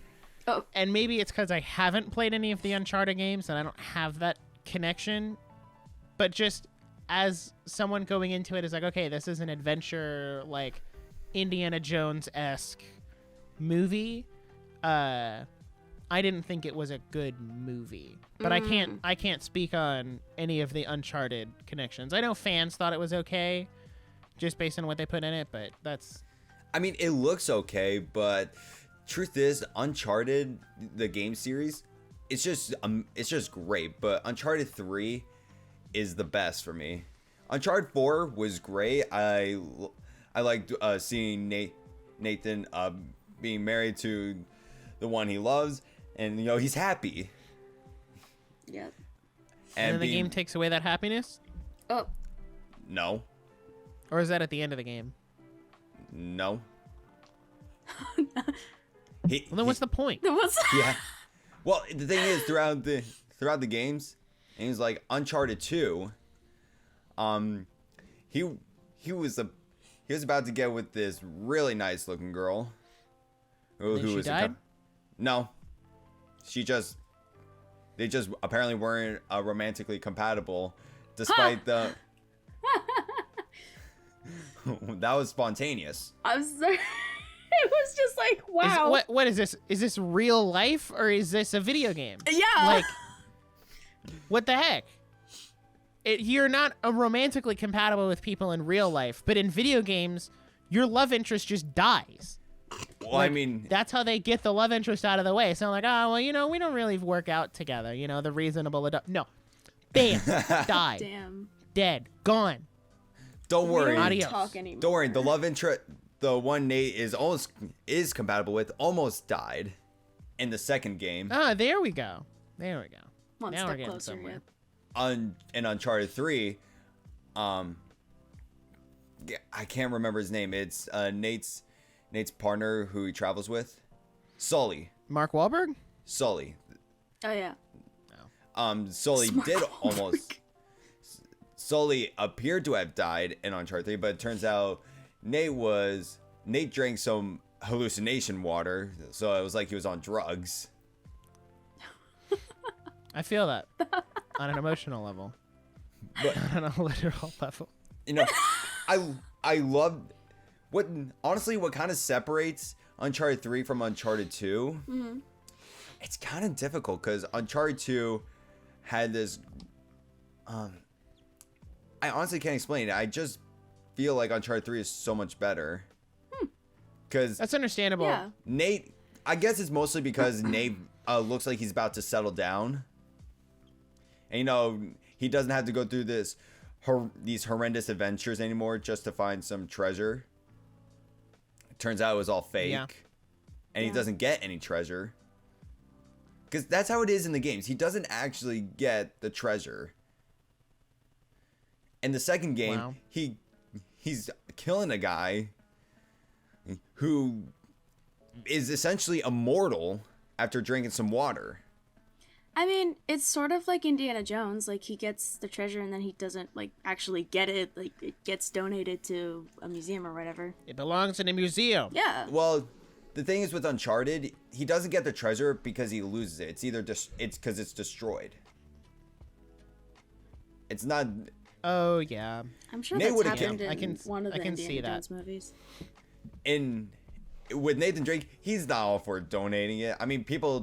Oh. And maybe it's because I haven't played any of the Uncharted games and I don't have that connection. But just as someone going into it is like, okay, this is an adventure, like Indiana Jones-esque movie. I didn't think it was a good movie. But I can't speak on any of the Uncharted connections. I know fans thought it was okay, just based on what they put in it, but that's... I mean, it looks okay, but truth is, Uncharted, the game series, it's just great. But Uncharted 3 is the best for me. Uncharted 4 was great. I liked seeing Nathan being married to the one he loves, and he's happy. Yep. And then the game takes away that happiness? Oh. No. Or is that at the end of the game? No. Well, then what's the point? Yeah. Well, the thing is, throughout the games, and he's like Uncharted 2. He was about to get with this really nice looking girl. Who was died? No. They just apparently weren't romantically compatible, despite the. That was spontaneous. I'm sorry. It was just like, wow. What is this? Is this real life or is this a video game? Yeah. Like, what the heck? You're not romantically compatible with people in real life, but in video games, your love interest just dies. Well, I mean, that's how they get the love interest out of the way. So like, oh, well, we don't really work out together. The reasonable adult. No, bam, died, Damn. dead, gone. Don't worry. Adios. Talk anymore. Don't worry. The love interest, the one Nate is compatible with, almost died in the second game. Ah, there we go. One Now we're step getting closer. somewhere. Yep. In Uncharted 3, I can't remember his name. It's Nate's partner who he travels with, Sully. Mark Wahlberg? Sully. Oh yeah. Sully Smart did Wahlberg. almost. Sully appeared to have died in Uncharted 3, but it turns out Nate drank some hallucination water, so it was like he was on drugs. I feel that on an emotional level, But not on a literal level. I love what kind of separates Uncharted 3 from Uncharted 2. Mm-hmm. It's kind of difficult because Uncharted 2 had this. I honestly can't explain it. I just feel like Uncharted 3 is so much better. Because That's understandable. Yeah. Nate, I guess it's mostly because Nate looks like he's about to settle down. And he doesn't have to go through these horrendous adventures anymore just to find some treasure. It turns out it was all fake. Yeah. And he doesn't get any treasure. Because that's how it is in the games. He doesn't actually get the treasure. In the second game, Wow. he's killing a guy who is essentially immortal after drinking some water. I mean, it's sort of like Indiana Jones. Like, he gets the treasure and then he doesn't, like, actually get it. Like, it gets donated to a museum or whatever. It belongs in a museum. Yeah. Well, the thing is with Uncharted, he doesn't get the treasure because he loses it. It's either it's because it's destroyed. It's not. Oh yeah. I'm sure Nate that's would've happened killed- in one of the I can see Indiana that. Jones movies. With Nathan Drake, he's not all for donating it. I mean, people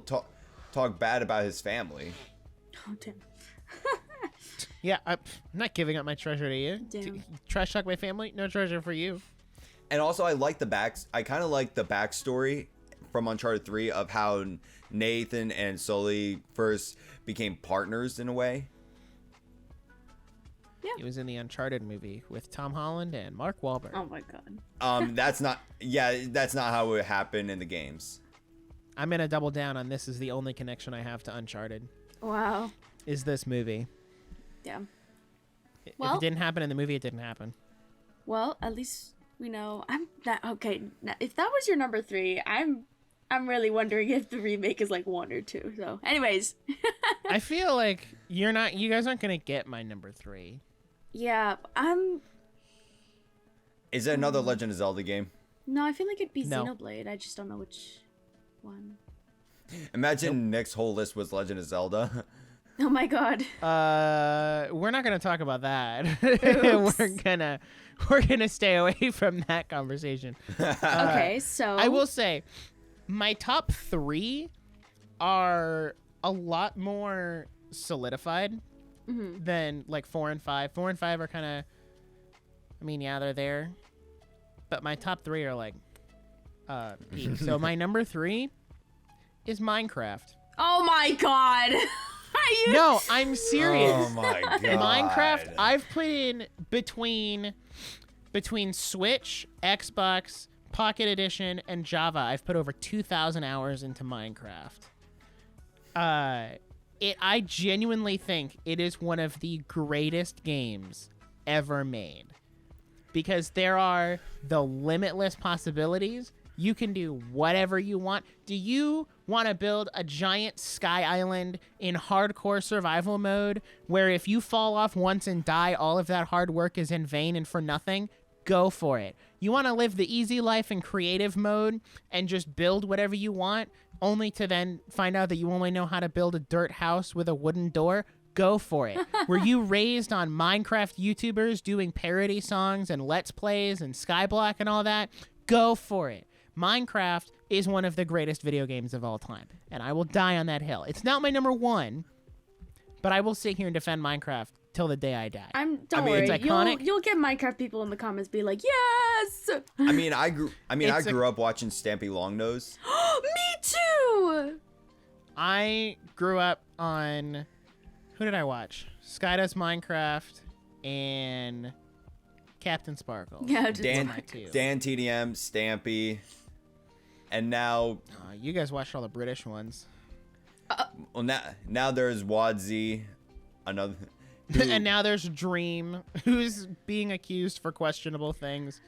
talk bad about his family. Oh, damn. Yeah, I'm not giving up my treasure to you. Damn. Trash talk my family? No treasure for you. And also, I kind of like the backstory from Uncharted 3 of how Nathan and Sully first became partners in a way. He was in the Uncharted movie with Tom Holland and Mark Wahlberg. Oh my god. That's not how it happened in the games. I'm going to double down on this is the only connection I have to Uncharted. Wow. Is this movie. Yeah. If Well- it didn't happen in the movie, it didn't happen. Well, at least we know. I'm not okay. Now, if that was your number 3, I'm really wondering if the remake is like 1 or 2. So, anyways. I feel like you guys aren't going to get my number 3. Yeah, Is it another Legend of Zelda game? No, I feel like it'd be No. Xenoblade. I just don't know which one. Imagine Nick's whole list was Legend of Zelda. Oh my god. We're not going to talk about that. Oops. we're gonna stay away from that conversation. Okay, so I will say my top 3 are a lot more solidified than like 4 and 5. 4 and 5 are kind of, I mean, yeah, they're there, but my top 3 are like peak. So my number 3 is Minecraft. Oh my god. Are you? No, I'm serious. Oh my god. Minecraft, I've put in between Switch, Xbox, Pocket Edition, and Java, I've put over 2,000 hours into Minecraft. I genuinely think it is one of the greatest games ever made. Because there are the limitless possibilities. You can do whatever you want. Do you want to build a giant sky island in hardcore survival mode where if you fall off once and die, all of that hard work is in vain and for nothing? Go for it. You want to live the easy life in creative mode and just build whatever you want, only to then find out that you only know how to build a dirt house with a wooden door? Go for it. Were you raised on Minecraft YouTubers doing parody songs and Let's Plays and Skyblock and all that? Go for it. Minecraft is one of the greatest video games of all time, and I will die on that hill. It's not my number 1, but I will sit here and defend Minecraft till the day I die. Don't worry. it's iconic. You'll get Minecraft people in the comments be like, yes. I grew up watching Stampy Longnose. Me too. I grew up on, who did I watch? Skydoes Minecraft and Captain Sparkle. Yeah, Dan too. TDM, Stampy, and now You guys watched all the British ones. well now there's Wadzi, another. And now there's Dream, who's being accused for questionable things.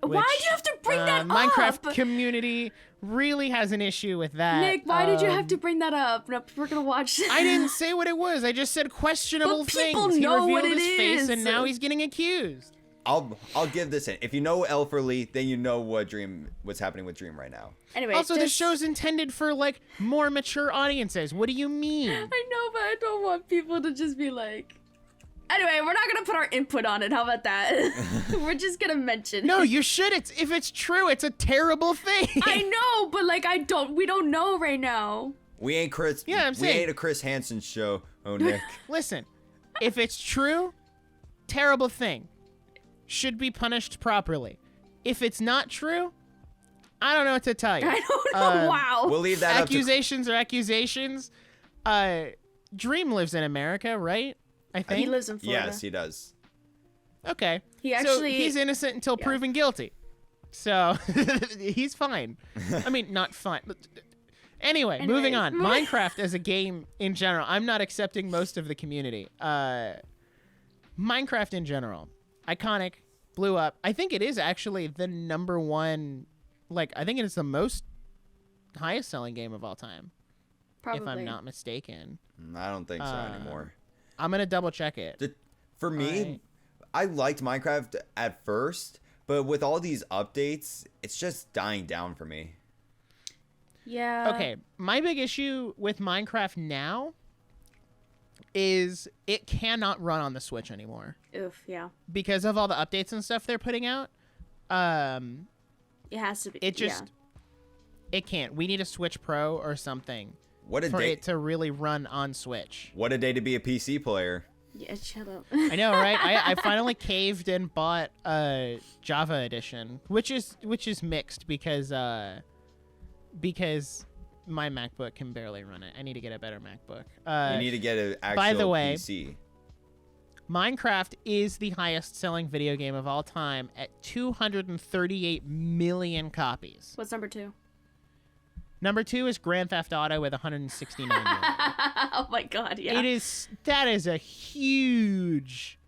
Why do you have to bring that Minecraft up? community really has an issue with that. Nick, why did you have to bring that up? No, we're gonna watch this. I didn't say what it was. I just said questionable But people things. know He what revealed it his face, is. and now he's getting accused. I'll give this in. If you know Elferly, then you know what's happening with Dream right now. Anyway, Also, this show's intended for like more mature audiences. What do you mean? I know, but I don't want people to just be like. Anyway, we're not gonna put our input on it. How about that? We're just gonna mention. No, you should. If it's true, it's a terrible thing. I know, but like we don't know right now. We ain't Chris. Yeah, I'm we saying- ain't a Chris Hansen show. Oh, Nick. Listen, if it's true, terrible thing. Should be punished properly. If it's not true, I don't know what to tell you. I don't know. Wow. We'll leave that Accusations are accusations. Dream lives in America, right? I think. He lives in Florida. Yes, he does. Okay. He so actually- he's innocent until yeah. proven guilty. So he's fine. I mean, not fine. But anyway, moving on. Anyways. Minecraft as a game in general. I'm not accepting most of the community. Minecraft in general. Iconic. Blew up. I think it is actually the number 1. Like, I think it is the most highest selling game of all time. Probably. If I'm not mistaken. I don't think so anymore. I'm going to double check it. For me, Alright. I liked Minecraft at first, but with all these updates, it's just dying down for me. Yeah. Okay, my big issue with Minecraft now is it cannot run on the Switch anymore Oof. Yeah. because of all the updates and stuff they're putting out. It has to be. It just it can't. We need a Switch Pro or something What a for day! it to really run on Switch. What a day to be a PC player. Yeah. Shut up. I know, right? I finally caved and bought a Java edition, which is mixed because because my MacBook can barely run it. I need to get a better MacBook. You need to get an actual by the way, PC. Minecraft is the highest selling video game of all time at 238 million copies. What's number 2? Number 2 is Grand Theft Auto with 169 million. Oh my god, yeah. That is a huge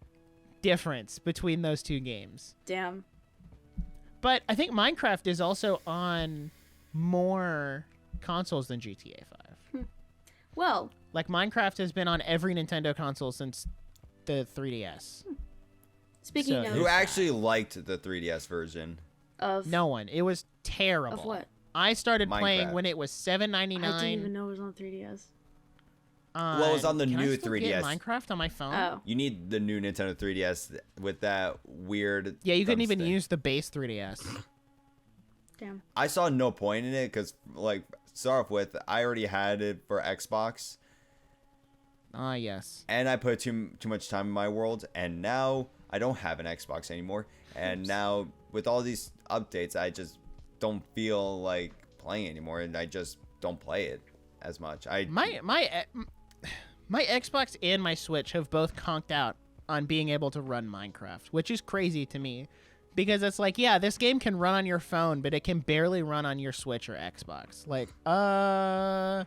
difference between those two games. Damn. But I think Minecraft is also on more consoles than GTA 5. Well, Like Minecraft has been on every Nintendo console since the 3DS. speaking So- of Who actually liked the 3DS version? of No one. It was terrible. of what? I started playing Minecraft. when it was $7.99. I didn't even know it was on 3DS. Well, it was on the Can I new still 3DS. get Minecraft on my phone? Oh. You need the new Nintendo 3DS with that weird. Yeah, you couldn't even thumbstick. use the base 3DS. Damn. I saw no point in it because, like, start off with, I already had it for Xbox, Ah, yes. and I put too much time in my world, and now I don't have an Xbox anymore. And Oops. now with all these updates, I just don't feel like playing anymore, and I just don't play it as much. My Xbox and my Switch have both conked out on being able to run Minecraft, which is crazy to me. Because it's like, yeah, this game can run on your phone, but it can barely run on your Switch or Xbox. Like, I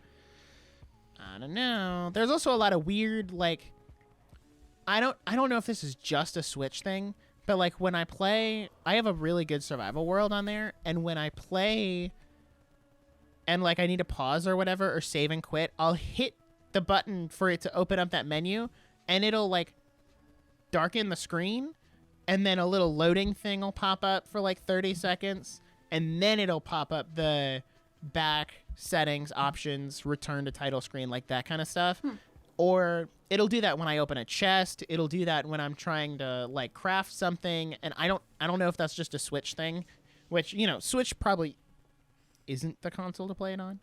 don't know. There's also a lot of weird, like, I don't know if this is just a Switch thing, but like when I play, I have a really good survival world on there, and when I play and like I need to pause or whatever or save and quit, I'll hit the button for it to open up that menu, and it'll like darken the screen, and then a little loading thing will pop up for like 30 seconds, and then it'll pop up the back settings, options, return to title screen, like that kind of stuff. Or it'll do that when I open a chest. It'll do that when I'm trying to like craft something, and I don't know if that's just a Switch thing, which, you know, Switch probably isn't the console to play it on.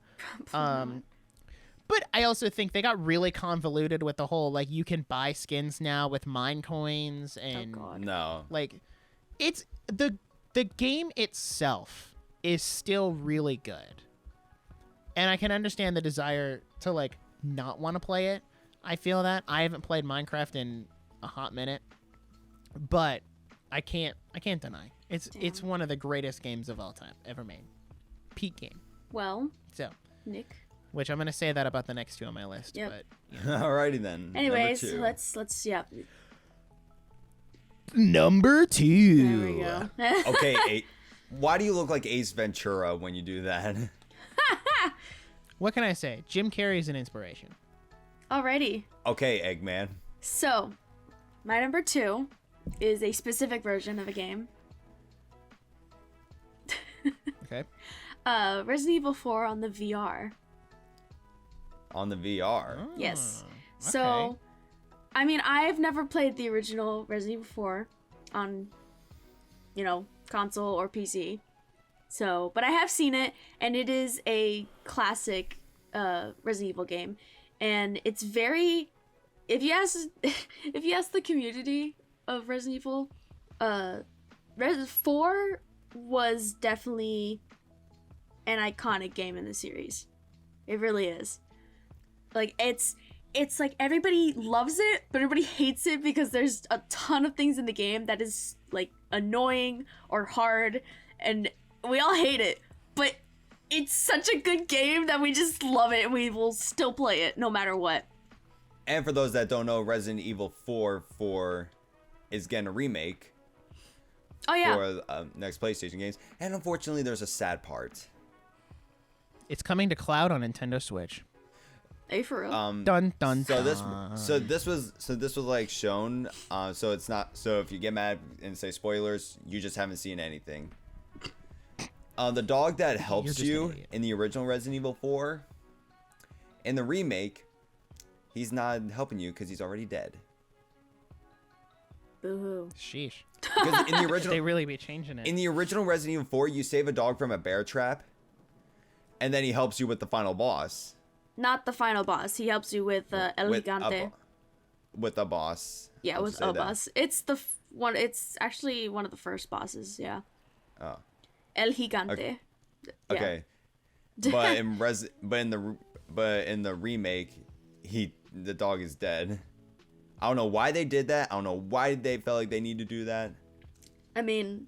But I also think they got really convoluted with the whole, like, you can buy skins now with mine coins, and Oh god. No. like, it's the game itself is still really good, and I can understand the desire to like not want to play it. I feel that I haven't played Minecraft in a hot minute, but I can't deny it's one of the greatest games of all time ever made. Peak game. Well, So, Nick. which I'm gonna say that about the next two on my list. Yep. But Alrighty then. Anyways, Number 2. let's yeah. number 2. There we go. Okay, why do you look like Ace Ventura when you do that? What can I say? Jim Carrey's an inspiration. Alrighty. Okay, Eggman. So, my number 2 is a specific version of a game. Okay. Resident Evil 4 on the VR. On the VR. Yes. Oh, So, okay. I mean, I've never played the original Resident Evil 4 on, console or PC. So, but I have seen it, and it is a classic Resident Evil game, and it's very. If you ask the community of Resident Evil, Resident 4 was definitely an iconic game in the series. It really is. Like it's like everybody loves it, but everybody hates it because there's a ton of things in the game that is like annoying or hard, and we all hate it. But it's such a good game that we just love it, and we will still play it no matter what. And for those that don't know, Resident Evil 4 is getting a remake Oh yeah. for next PlayStation games. And unfortunately, there's a sad part. It's coming to cloud on Nintendo Switch. Hey, for real. Dun dun. So dun. this was like shown. So it's not. So if you get mad and say spoilers, you just haven't seen anything. The dog that helps just an you idiot. in the original Resident Evil 4, in the remake, he's not helping you because he's already dead. Boo-hoo. Sheesh. Because in the They original, really be changing it. in the original Resident Evil 4, you save a dog from a bear trap, and then he helps you with the final boss. Not the final boss. He helps you with El With Gigante. With a boss. Yeah, I'll with just say a that. boss. It's the one. It's actually one of the first bosses. Yeah. Oh. El Gigante. Okay. Yeah. but in the remake, the dog is dead. I don't know why they did that. I don't know why they felt like they need to do that. I mean,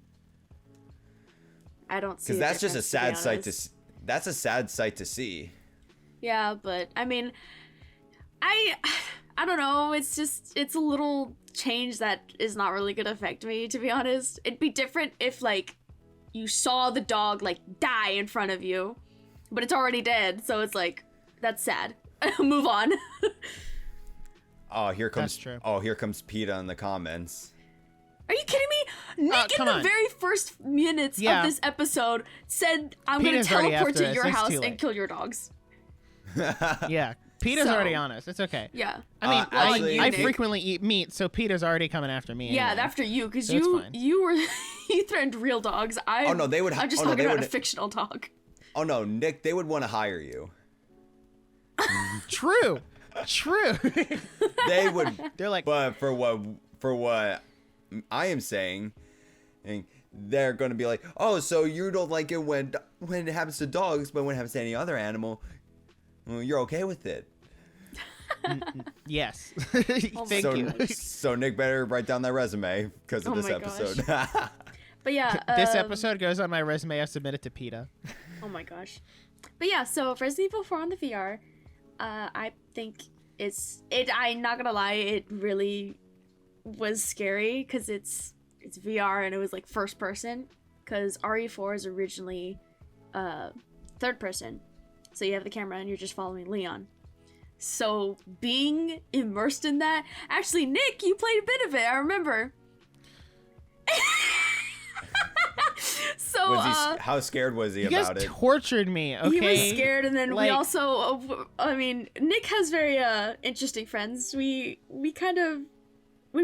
I don't see. Because that's just a sad sight to. honest. That's a sad sight to see. Yeah, but I mean, I don't know. It's a little change that is not really gonna affect me, to be honest. It'd be different if like you saw the dog like die in front of you, but it's already dead, so it's like that's sad. Move on. Oh, here comes. That's true. Oh, here comes PETA in the comments. Are you kidding me? Nick, in come the on. very first minutes Yeah. of this episode, said, I'm going to Peter's already teleport after to us. your It's house too and late. kill your dogs. Yeah, PETA's So- already on us. It's okay. Yeah. I mean, actually- I Nick. frequently eat meat, so PETA's already coming after me. Yeah, anyway. after you, because So it's fine. you were, you threatened real dogs. Oh, no, they would- I'm just oh, no, talking they about a would- fictional dog. Oh no, Nick, they would want to hire you. True. They would. They're like, But for what I am saying, they're going to be like, oh, so you don't like it when it happens to dogs, but when it happens to any other animal, well, you're okay with it. yes. Oh Thank so, you. So Nick better write down that resume because of Oh this my episode. But yeah. This um, episode goes on my resume. I submit it to PETA. Oh my gosh. But yeah, so Resident Evil 4 on the VR, I think I'm not gonna lie, it really was scary because it's VR and it was like first person, because RE4 is originally third person, so you have the camera and you're just following Leon. So being immersed in that, actually, Nick, you played a bit of it, I remember. So How scared was he You guys about it? tortured me. Okay. he was scared, and then we Like- also, I mean, Nick has very interesting friends. We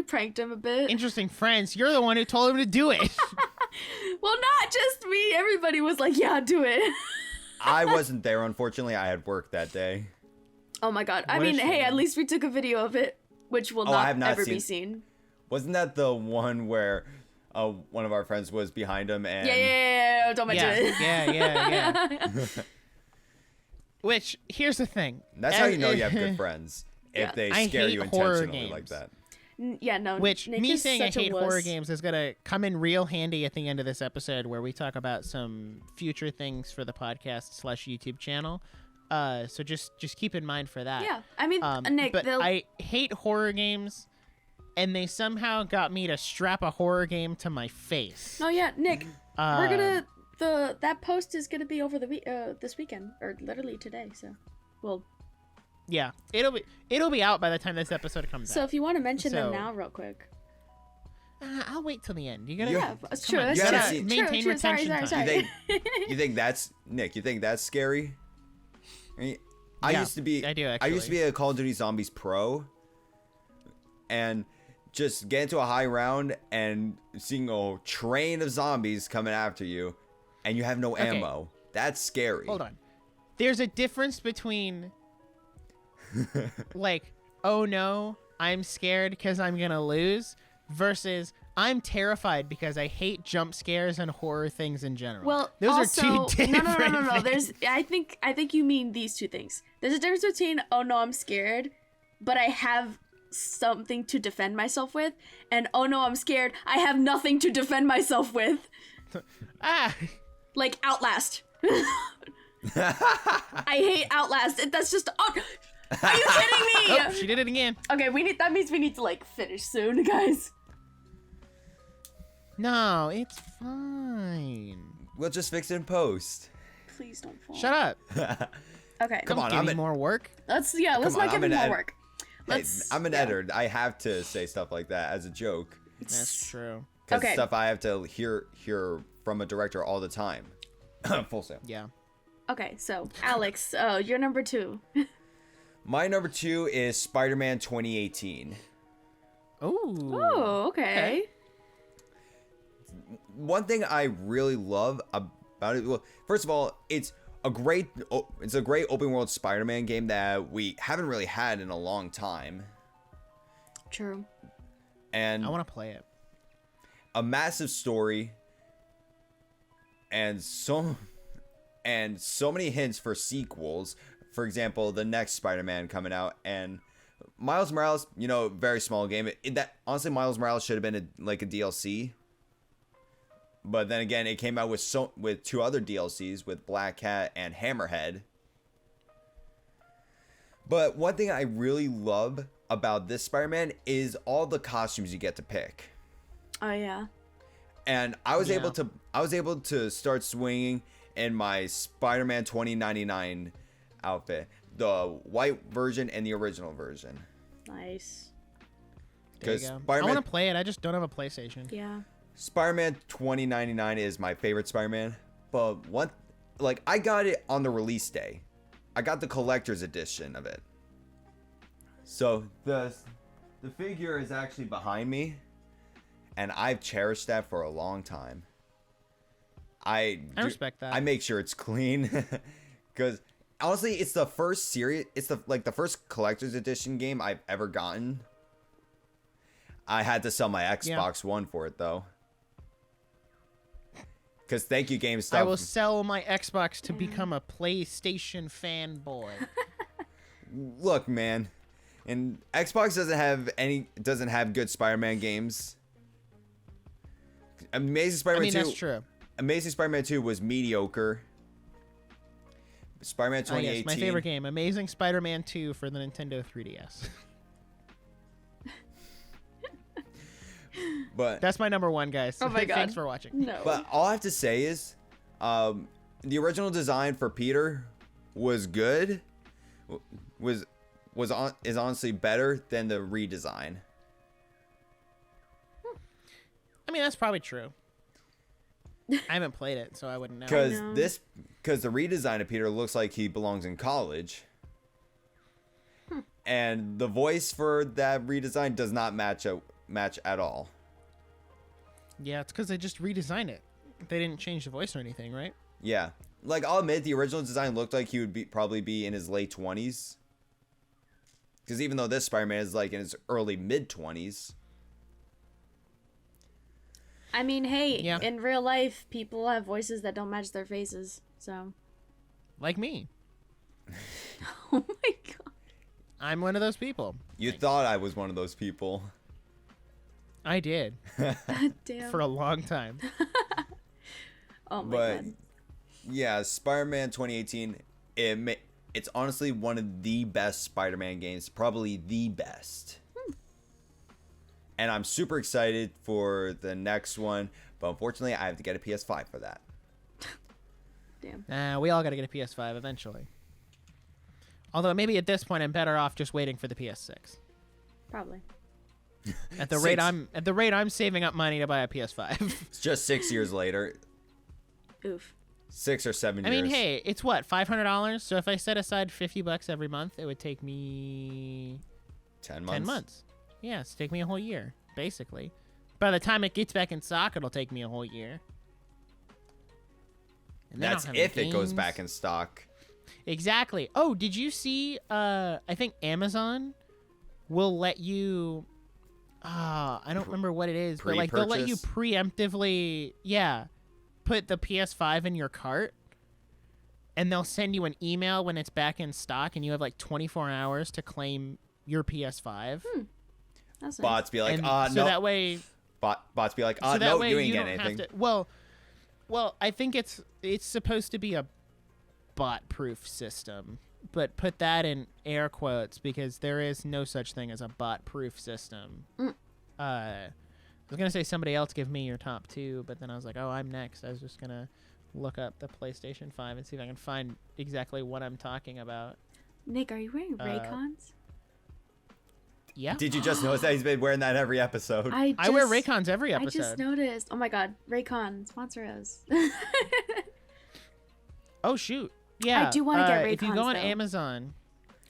pranked him a bit. Interesting friends. You're the one who told him to do it. Well, not just me. Everybody was like, "Yeah, do it." I wasn't there, unfortunately. I had work that day. Oh my god. I What a mean, hey, shame. at least we took a video of it, which will I not, have not ever be seen- seen. Wasn't that the one where one of our friends was behind him and Yeah. Don't mention it. yeah. Which, here's the thing. That's how you know you have good friends. If Yeah. they I scare hate you horror intentionally like games. that. Yeah, no. Which, Nick me is saying I such a hate wuss. horror games is going to come in real handy at the end of this episode where we talk about some future things for the podcast / YouTube channel. So just keep in mind for that. Yeah, I mean, Nick, but they'll- I hate horror games, and they somehow got me to strap a horror game to my face. No, yeah, Nick, Uh, we're gonna that post is gonna be over this weekend, or literally today. So, well, Yeah, it'll be out by the time this episode comes so out. if you want to mention them So- now, real quick. I'll wait till the end. You gotta. Yeah. Yeah, it's Come true. on, That's you true. haven't seen- True, maintain true. Sorry, retention sorry, time. sorry. You think that's Nick? You think that's scary? I mean, I Yeah, used to be. I do, I used to be a Call of Duty Zombies pro, and just get into a high round and seeing a train of zombies coming after you, and you have no Okay. ammo. That's scary. Hold on. There's a difference between, like, oh no, I'm scared because I'm gonna lose, versus I'm terrified because I hate jump scares and horror things in general. Well, those also, are two different. no. things. I think you mean these two things. There's a difference between oh no, I'm scared, but I have something to defend myself with, and oh no, I'm scared, I have nothing to defend myself with. Like Outlast. I hate Outlast. That's just. Oh, are you kidding me? Oh, she did it again. Okay, that means we need to like finish soon, guys. No, it's fine. We'll just fix it in post. Please don't fall. Shut up. Okay. Come on, Give I'm me an- more work. Let's Come not on, give I'm him an more ed- work. Hey, Let's. I'm an yeah. editor. I have to say stuff like that as a joke. That's true. Because Okay. stuff I have to hear from a director all the time. Full sale. Yeah. Okay, so Alex, you're number 2. My number 2 is Spider-Man 2018. Ooh. Oh, okay. One thing I really love about it, well, first of all, it's a great open world Spider-Man game that we haven't really had in a long time, True. and I want to play it. a massive story, and and so many hints for sequels. For example, the next Spider-Man coming out, and Miles Morales, very small game. Honestly, Miles Morales should have been a DLC. But then again, it came out with 2 other DLCs with Black Cat and Hammerhead. But one thing I really love about this Spider-Man is all the costumes you get to pick. Oh yeah. And I was able to start swinging in my Spider-Man 2099 outfit, the white version and the original version. Nice. There you go. I want to play it. I just don't have a PlayStation. Yeah. Spider-Man 2099 is my favorite Spider-Man, but I got it on the release day. I got the collector's edition of it. So the figure is actually behind me, and I've cherished that for a long time. I respect that. I make sure it's clean because honestly, it's the first series. It's the first collector's edition game I've ever gotten. I had to sell my Xbox One for it though. Because thank you, GameStop. I will sell my Xbox to become a PlayStation fanboy. Look, man, and Xbox doesn't have good Spider-Man games. Amazing Spider-Man 2. That's true. Amazing Spider-Man 2 was mediocre. Spider-Man 2018. Yes, my favorite game, Amazing Spider-Man 2 for the Nintendo 3DS. But that's my number 1, guys. Oh my god. Thanks for watching. No. But all I have to say is, the original design for Peter was good. Is honestly better than the redesign. I mean, that's probably true. I haven't played it, so I wouldn't know. Because the redesign of Peter looks like he belongs in college. And the voice for that redesign does not match at all. Yeah, it's because they just redesigned it. They didn't change the voice or anything, right? Yeah. I'll admit, the original design looked like he would probably be in his late 20s. Because even though this Spider-Man is in his early mid-20s. I mean, hey, in real life, people have voices that don't match their faces, so. Like me. Oh my god. I'm one of those people. You thought I was one of those people. I did. Damn. For a long time. Oh my god. Yeah, Spider-Man 2018, it's honestly one of the best Spider-Man games, probably the best. And I'm super excited for the next one, but unfortunately I have to get a PS5 for that. Damn. We all got to get a PS5 eventually. Although maybe at this point I'm better off just waiting for the PS6. Probably. At the rate I'm saving up money to buy a PS5. It's just 6 years later. Oof. 6 or 7 years. I mean, hey, it's what, $500? So if I set aside $50 every month, it would take me 10 months. 10 months. Yeah, it's take me a whole year, basically. By the time it gets back in stock, it'll take me a whole year. And then That's I'll have if it goes games. back in stock. Exactly. Oh, did you see? I think Amazon will let you. I don't remember what it is, but they'll let you preemptively, put the PS5 in your cart, and they'll send you an email when it's back in stock, and you have 24 hours to claim your PS5. That's nice. Bots be like, so no. that way. Bots be like, So that no, way you ain't don't getting have anything. to. Well, I think it's supposed to be a bot-proof system, but put that in air quotes because there is no such thing as a bot-proof system. I was gonna say somebody else give me your top 2, but then I was like, oh, I'm next. I was just gonna look up the PlayStation 5 and see if I can find exactly what I'm talking about. Nick, are you wearing Raycons? Yeah. Did you just notice that he's been wearing that every episode? I wear Raycons every I episode. just noticed. Oh my god, Raycon, sponsor us. Oh shoot. Yeah. I do wanna get If you go Raycons, on though. Amazon,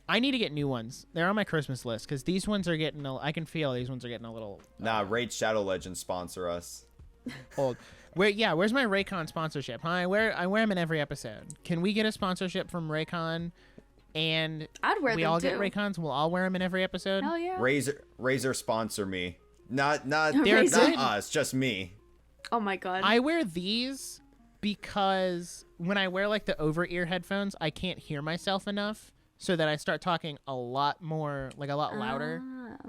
I need to get new ones. They're on my Christmas list because these ones are getting. I can feel these ones are getting a little. Nah, Raid Shadow Legends sponsor us. Old. Where's my Raycon sponsorship? Huh? I wear them in every episode. Can we get a sponsorship from Raycon? And I'd wear we them all too. get Raycons. We'll all wear them in every episode. Hell yeah. Razer sponsor me. Not They're Razer? good. us, just me. Oh my god. I wear these Because when I wear like the over-ear headphones, I can't hear myself enough, so that I start talking a lot more, like a lot louder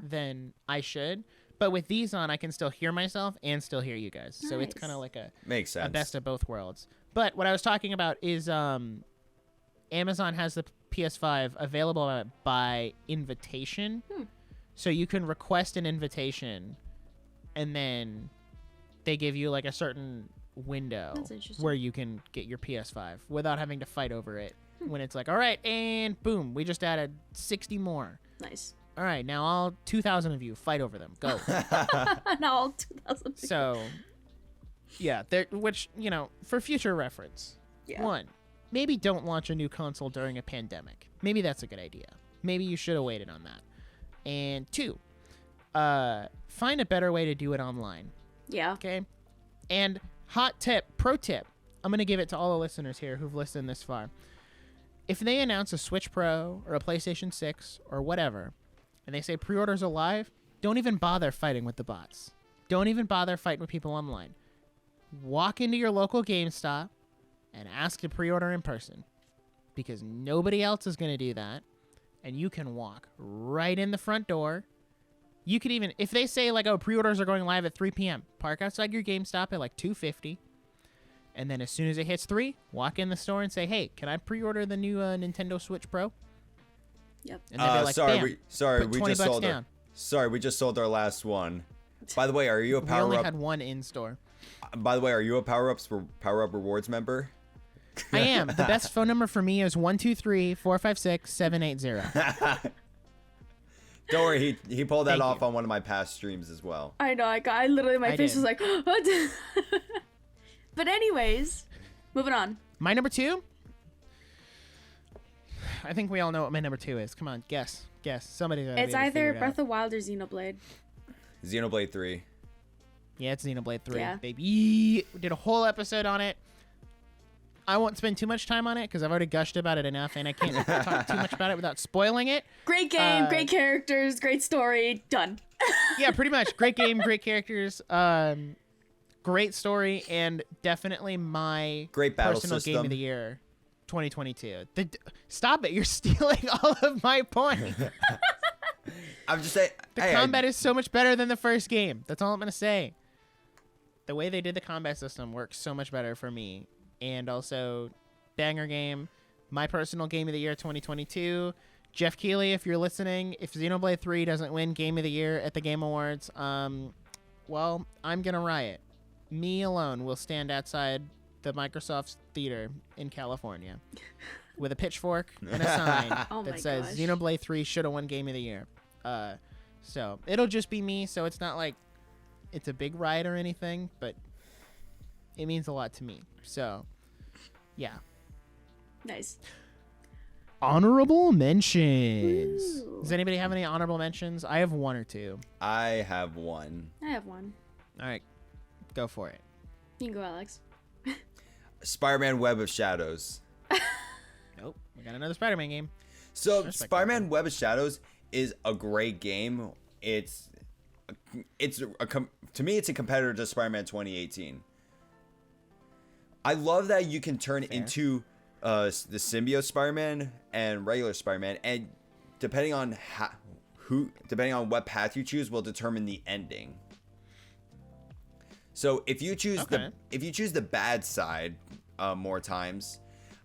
than I should. But with these on, I can still hear myself and still hear you guys. So it's Nice. kind of like a Makes sense. best of both worlds. But what I was talking about is Amazon has the PS5 available by invitation. So you can request an invitation, and then they give you like a certain window That's interesting. where you can get your PS5 without having to fight over it. When it's like, all right, and boom, we just added 60 more. Nice. All right, now all 2,000 of you fight over them. Go. Now all 2,000. So, yeah, which, you know, for future reference, Yeah. one, maybe don't launch a new console during a pandemic. Maybe that's a good idea. Maybe you should have waited on that. And two, find a better way to do it online. Yeah. Okay? And hot tip, pro tip, I'm going to give it to all the listeners here who've listened this far. If they announce a Switch Pro or a PlayStation 6 or whatever, and they say pre-orders are live, don't even bother fighting with the bots. Don't even bother fighting with people online. Walk into your local GameStop and ask to pre-order in person, because nobody else is going to do that, and you can walk right in the front door. You could even, if they say like, oh, pre-orders are going live at 3 p.m., park outside your GameStop at like 2:50, and then as soon as it hits 3, walk in the store and say, hey, can I pre-order the new Nintendo Switch Pro? Yep. And they'll be like, sorry, bam, we put we 20 just bucks sold down. Sorry, we just sold our last one. By the way, are you a We power only up? had one in store. By the way, are you a power up rewards member? I am. The best phone number for me is 123-456-780. Don't worry, he pulled that Thank off you. on one of my past streams as well. I know. I literally, my I face did. was like, what? But anyways, moving on. My number 2? I think we all know what my number 2 is. Come on, guess. Somebody. It's either Breath of Wild or Xenoblade. Xenoblade 3. Yeah, it's Xenoblade 3, Yeah. baby. We did a whole episode on it. I won't spend too much time on it because I've already gushed about it enough, and I can't talk too much about it without spoiling it. Great game, great characters, great story. Done. Yeah, pretty much. Great game, great characters, great story, and definitely my Great battle personal system. game of the year, 2022. Stop it! You're stealing all of my points. I'm just saying. The hey, combat is so much better than the first game. That's all I'm gonna say. The way they did the combat system works so much better for me. And also, banger game, my personal game of the year 2022. Jeff Keighley, if you're listening, if Xenoblade 3 doesn't win Game of the Year at the Game Awards, well, I'm gonna riot. Me alone will stand outside the Microsoft Theater in California with a pitchfork and a sign Oh my that says gosh. Xenoblade 3 should have won Game of the Year. So it'll just be me, so it's not like it's a big riot or anything, but it means a lot to me. So, yeah. Nice. Honorable mentions. Ooh. Does anybody have any honorable mentions? I have one or two. I have one. I have one. All right, go for it. You can go, Alex. Spider-Man Web of Shadows. Nope, we got another Spider-Man game. So Respect Spider-Man Web of Shadows is a great game. To me, it's a competitor to Spider-Man 2018. I love that you can turn into the symbiote Spider-Man and regular Spider-Man, and depending on what path you choose will determine the ending. So if you choose the bad side more times,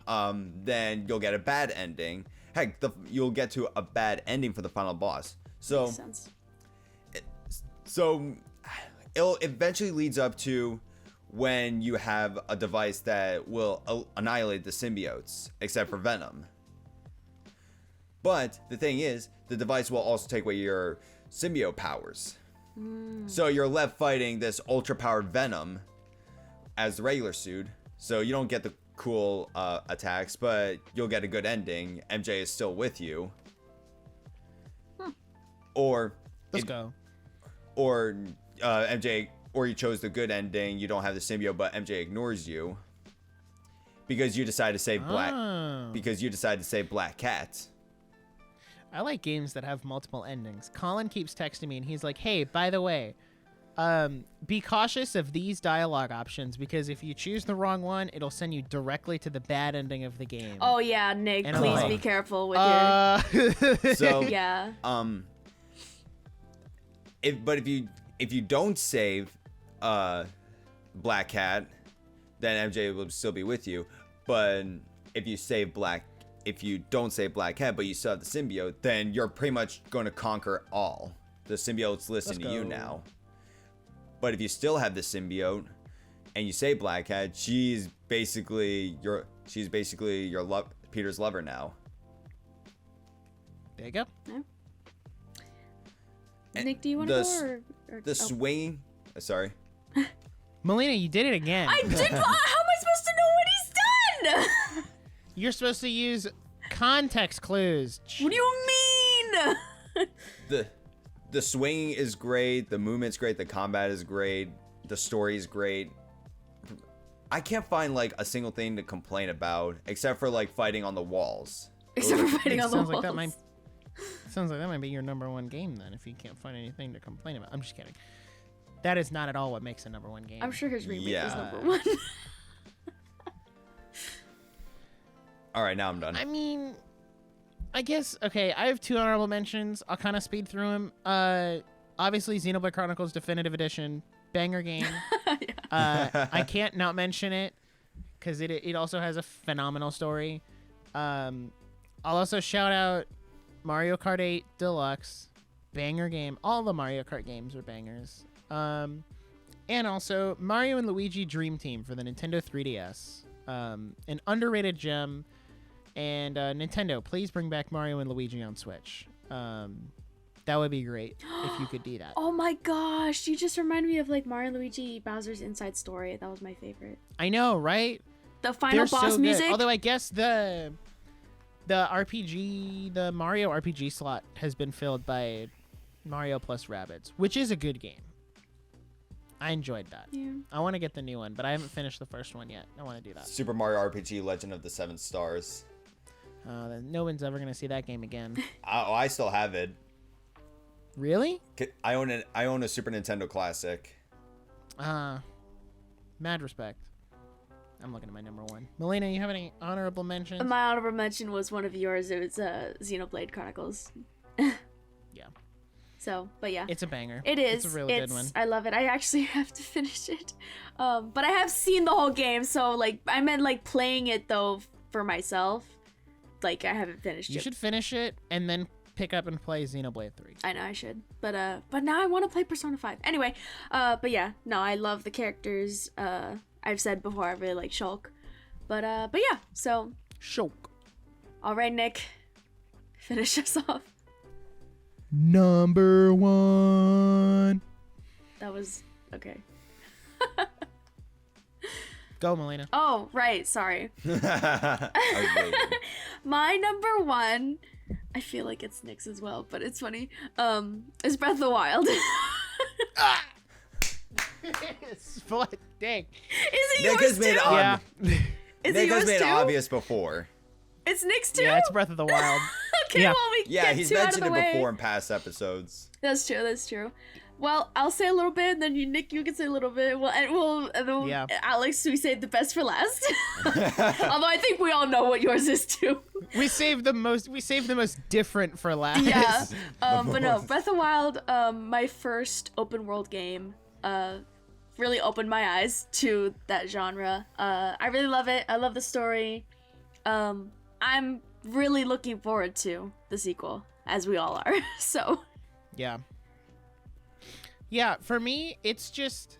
then you'll get a bad ending. Heck, you'll get to a bad ending for the final boss. So Makes sense. So it eventually leads up to when you have a device that will annihilate the symbiotes, except for Venom. But the thing is, the device will also take away your symbiote powers. So you're left fighting this ultra-powered Venom as the regular suit. So you don't get the cool attacks, but you'll get a good ending. MJ is still with you. Or Let's go. Or MJ, or you chose the good ending. You don't have the symbiote, but MJ ignores you because you decide to save Black Cat. I like games that have multiple endings. Colin keeps texting me and he's like, hey, by the way, Be cautious of these dialogue options because if you choose the wrong one, it'll send you directly to the bad ending of the game. Oh yeah, Nick, And please like, be careful with your. So Yeah. If you don't save Black Cat, then MJ will still be with you. But if you don't save Black Cat, but you still have the symbiote, then you're pretty much going to conquer all. The symbiote's listening to you now. But if you still have the symbiote and you save Black Cat, she's basically your Peter's lover now. There you go. Yeah. And Nick, do you want to go or the swinging? Sorry. Melina, you did it again. I did. How am I supposed to know what he's done? You're supposed to use context clues. What do you mean? The swinging is great, the movement's great, the combat is great, the story is great. I can't find like a single thing to complain about except for like fighting on the walls. Except for fighting on the Sounds walls. like that might be your number one game then if you can't find anything to complain about. I'm just kidding. That is not at all what makes a number one game. I'm sure his remake is Yeah. number one. All right, now I'm done. I mean, I guess, okay, I have 2 honorable mentions. I'll kind of speed through them. Obviously, Xenoblade Chronicles Definitive Edition, banger game. I can't not mention it because it also has a phenomenal story. I'll also shout out Mario Kart 8 Deluxe, banger game. All the Mario Kart games are bangers. And also Mario and Luigi Dream Team for the Nintendo 3DS, an underrated gem. And Nintendo, please bring back Mario and Luigi on Switch. That would be great if you could do that. Oh my gosh, you just reminded me of like Mario and Luigi Bowser's Inside Story. That was my favorite. I know, right? The final They're boss so music. good. Although I guess the Mario RPG slot has been filled by Mario plus Rabbids, which is a good game. I enjoyed that. Yeah. I want to get the new one, but I haven't finished the first one yet. I want to do that. Super Mario RPG Legend of the Seven Stars. No one's ever gonna see that game again. I still have it. Really? I own a Super Nintendo Classic. Mad respect. I'm looking at my number one. Melina, you have any honorable mentions? My honorable mention was one of yours. It was Xenoblade Chronicles. Yeah. So, but yeah. It's a banger. It is. It's a really good one. I love it. I actually have to finish it. But I have seen the whole game, so like I meant like playing it though for myself. Like I haven't finished it. You should finish it and then pick up and play Xenoblade 3. I know I should. But now I want to play Persona 5. Anyway, but yeah, no, I love the characters. I've said before I really like Shulk. But yeah, so Shulk. all right, Nick. Finish us off. Number one. That was okay. Go, Melina. Oh, right, sorry. I was waiting. My number one, I feel like it's Nick's as well, but it's funny. Is Breath of the Wild. What? Dang. Is it Nick yours has made too? Yeah. Is it Nick yours has made too? it obvious before. It's Nick's too? Yeah, it's Breath of the Wild. Okay, Yeah. well, we Yeah, get he's two out of mentioned the it way. before in past episodes. That's true. Well, I'll say a little bit, and then Nick, you can say a little bit. And then Yeah. Alex, we saved the best for last. Although I think we all know what yours is too. We saved the most different for last. Yeah. But no, Breath of the Wild, my first open world game, really opened my eyes to that genre. I really love it. I love the story. I'm really looking forward to the sequel, as we all are. So. Yeah. Yeah, for me, it's just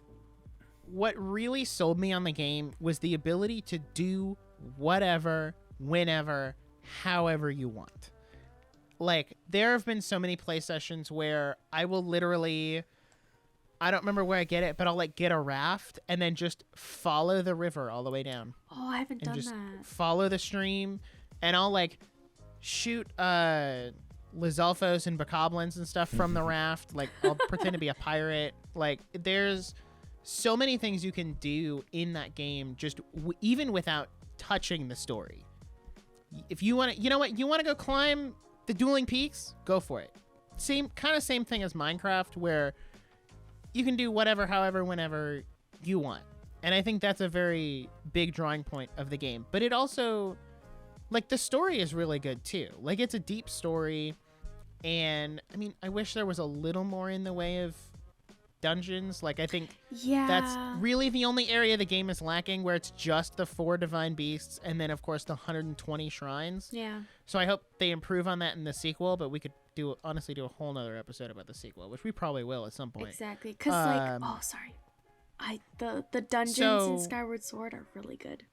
what really sold me on the game was the ability to do whatever, whenever, however you want. Like, there have been so many play sessions where I will literally, I don't remember where I get it, but I'll like get a raft and then just follow the river all the way down. Oh, I haven't And done just that. follow the stream, and I'll like shoot Lizalfos and Bokoblins and stuff from the raft. Like, I'll pretend to be a pirate. Like, there's so many things you can do in that game, just even without touching the story. If you want to, you know what, you want to go climb the Dueling Peaks, go for it. Same thing as Minecraft, where you can do whatever, however, whenever you want. And I think that's a very big drawing point of the game. But it also, like, the story is really good too. Like, it's a deep story. And I mean, I wish there was a little more in the way of dungeons. Like, I think that's really the only area the game is lacking, where it's just the 4 divine beasts and then of course the 120 shrines. Yeah. So I hope they improve on that in the sequel, but we could honestly do a whole nother episode about the sequel, which we probably will at some point. Exactly. Because the dungeons in Skyward Sword are really good.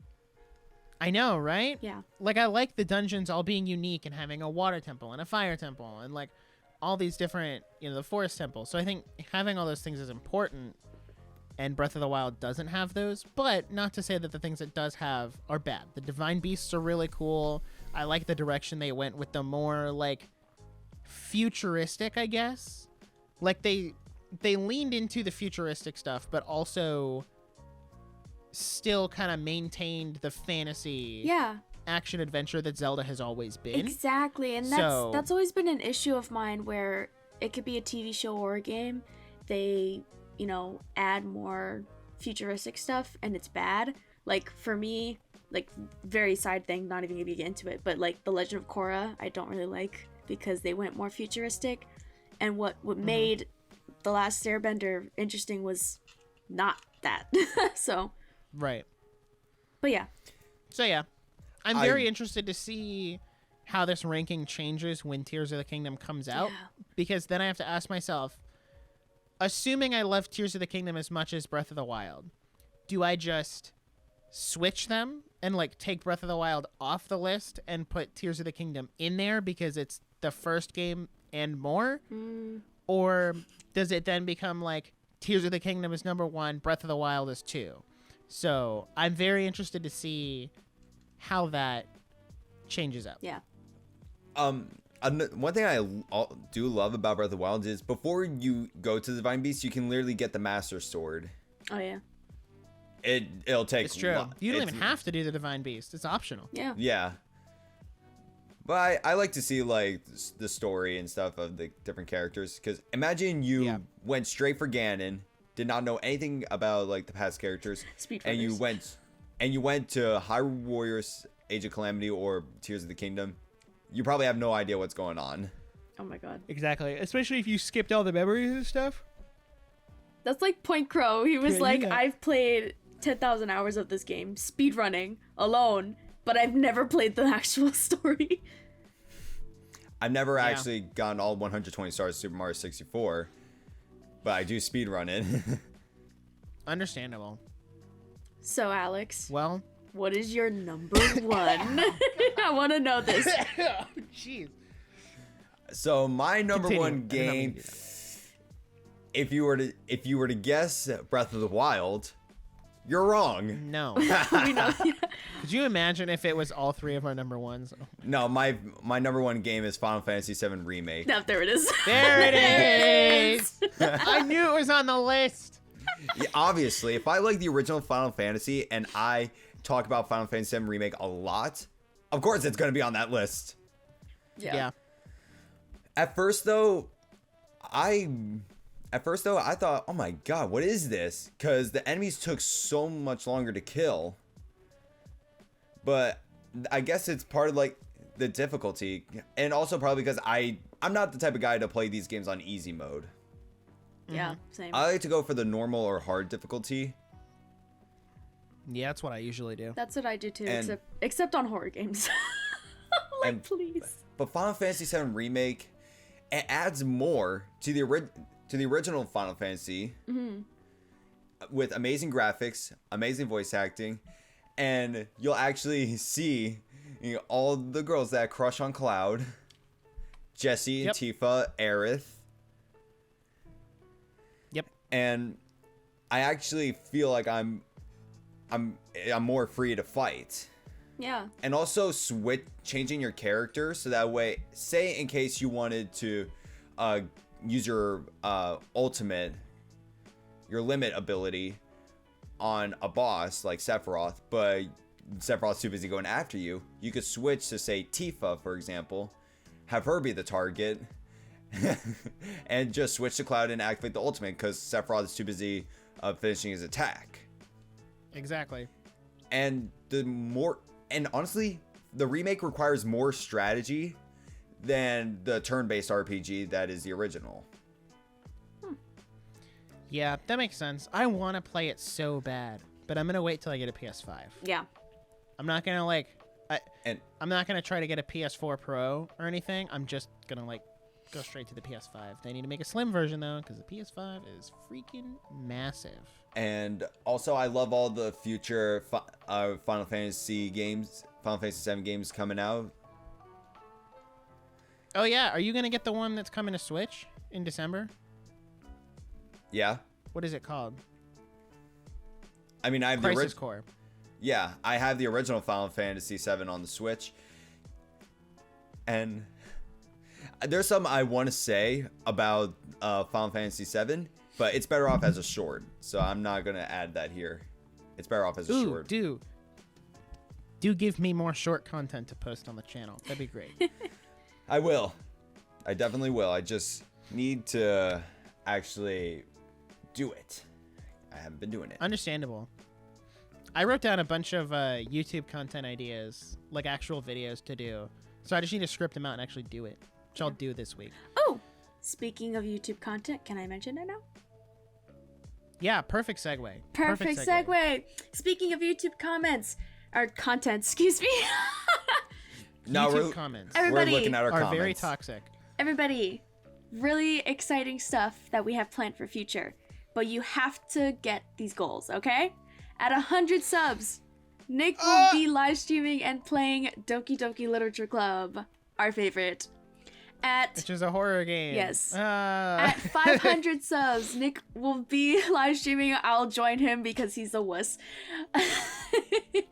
I know, right? Yeah. Like, I like the dungeons all being unique and having a water temple and a fire temple and like all these different, the forest temples. So I think having all those things is important, and Breath of the Wild doesn't have those, but not to say that the things it does have are bad. The divine beasts are really cool. I like the direction they went with the more like futuristic, I guess. Like they leaned into the futuristic stuff, but also still kind of maintained the fantasy action adventure that Zelda has always been. Exactly. And that's always been an issue of mine, where it could be a TV show or a game. They, add more futuristic stuff and it's bad. Like, for me, like, very side thing, not even gonna get into it, but like The Legend of Korra, I don't really like, because they went more futuristic. And what made The Last Airbender interesting was not that. So. Right. But yeah. So yeah. I'm very interested to see how this ranking changes when Tears of the Kingdom comes out, because then I have to ask myself, assuming I love Tears of the Kingdom as much as Breath of the Wild, do I just switch them and like take Breath of the Wild off the list and put Tears of the Kingdom in there because it's the first game and more? Or does it then become like Tears of the Kingdom is number 1, Breath of the Wild is 2? So I'm very interested to see how that changes up. Yeah. One thing I do love about Breath of the Wild is before you go to the Divine Beast, you can literally get the Master Sword. Oh yeah. It'll take. It's true. You don't even have to do the Divine Beast. It's optional. Yeah. Yeah. But I like to see like the story and stuff of the different characters, because imagine you went straight for Ganon, did not know anything about like the past characters, and you went to Hyrule Warriors, Age of Calamity, or Tears of the Kingdom. You probably have no idea what's going on. Oh my god. Exactly. Especially if you skipped all the memories and stuff. That's like Point Crow. He was like, yeah. I've played 10,000 hours of this game, speedrunning, alone, but I've never played the actual story. I've never actually gotten all 120 stars of Super Mario 64, but I do speedrun it. Understandable. So, Alex. Well, what is your number 1? I want to know this. Oh, jeez. So my number 1 game, if you were to guess Breath of the Wild, you're wrong. No. We know. Yeah. Could you imagine if it was all 3 of our number 1s? No, my number 1 game is Final Fantasy VII Remake. No, there it is. There it is. I knew it was on the list. Yeah, obviously, if I like the original Final Fantasy and I talk about Final Fantasy VII Remake a lot, of course it's going to be on that list. Yeah. At first though, I thought, oh my god, what is this? Because the enemies took so much longer to kill. But I guess it's part of like the difficulty, and also probably because I'm not the type of guy to play these games on easy mode. Yeah, same. I like to go for the normal or hard difficulty. Yeah, that's what I usually do. That's what I do too, except on horror games. Please. But Final Fantasy VII Remake, it adds more to the original Final Fantasy, with amazing graphics, amazing voice acting, and you'll actually see all the girls that crush on Cloud, Jessie, Tifa, Aerith. Yep. And I actually feel like I'm more free to fight. Yeah. And also changing your character so that way, say in case you wanted to use your ultimate, your limit ability on a boss like Sephiroth, but Sephiroth's too busy going after you, you could switch to say Tifa, for example, have her be the target, and just switch to Cloud and activate the ultimate because Sephiroth is too busy finishing his attack. Exactly. And honestly, the remake requires more strategy than the turn-based RPG that is the original. Yeah, that makes sense. I want to play it so bad, but I'm going to wait till I get a PS5. Yeah. I'm not going to I'm not going to try to get a PS4 Pro or anything. I'm just going to go straight to the PS5. They need to make a slim version though, because the PS5 is freaking massive. And also, I love all the future Final Fantasy games, Final Fantasy 7 games coming out. Oh yeah, are you going to get the one that's coming to Switch in December? Yeah. What is it called? I mean, I have Crisis Core. Yeah, I have the original Final Fantasy 7 on the Switch. And there's something I want to say about Final Fantasy 7, but it's better off as a short, so I'm not going to add that here. It's better off as a short. Do give me more short content to post on the channel. That'd be great. I will. I definitely will. I just need to actually do it. I haven't been doing it. Understandable. I wrote down a bunch of YouTube content ideas, like actual videos to do. So I just need to script them out and actually do it, which I'll do this week. Oh, speaking of YouTube content, can I mention it now? Yeah, perfect segue. Perfect segue. Speaking of YouTube comments, or content, excuse me. No, YouTube comments Everybody we're looking at our are comments. very toxic. Everybody, really exciting stuff that we have planned for future. But you have to get these goals, okay? At 100 subs, Nick will be live streaming and playing Doki Doki Literature Club, our favorite. Which is a horror game. Yes. At 500 subs, Nick will be live streaming. I'll join him because he's a wuss.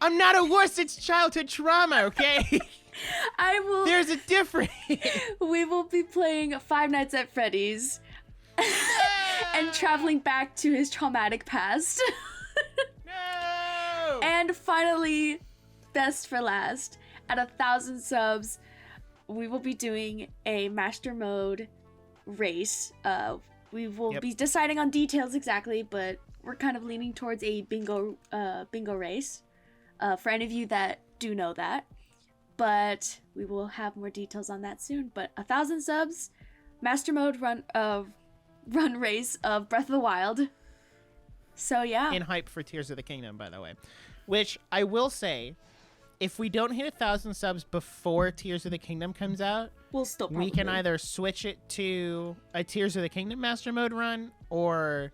I'm not a wuss. It's childhood trauma, okay? I will. There's a difference. We will be playing Five Nights at Freddy's and traveling back to his traumatic past. No. And finally, best for last, at 1,000 subs, we will be doing a master mode race. We will be deciding on details exactly, but we're kind of leaning towards a bingo race. For any of you that do know that, but we will have more details on that soon. But 1,000 subs, master mode run race of Breath of the Wild. So yeah. In hype for Tears of the Kingdom, by the way, which I will say, if we don't hit 1,000 subs before Tears of the Kingdom comes out, we'll still probably. We can either switch it to a Tears of the Kingdom master mode run or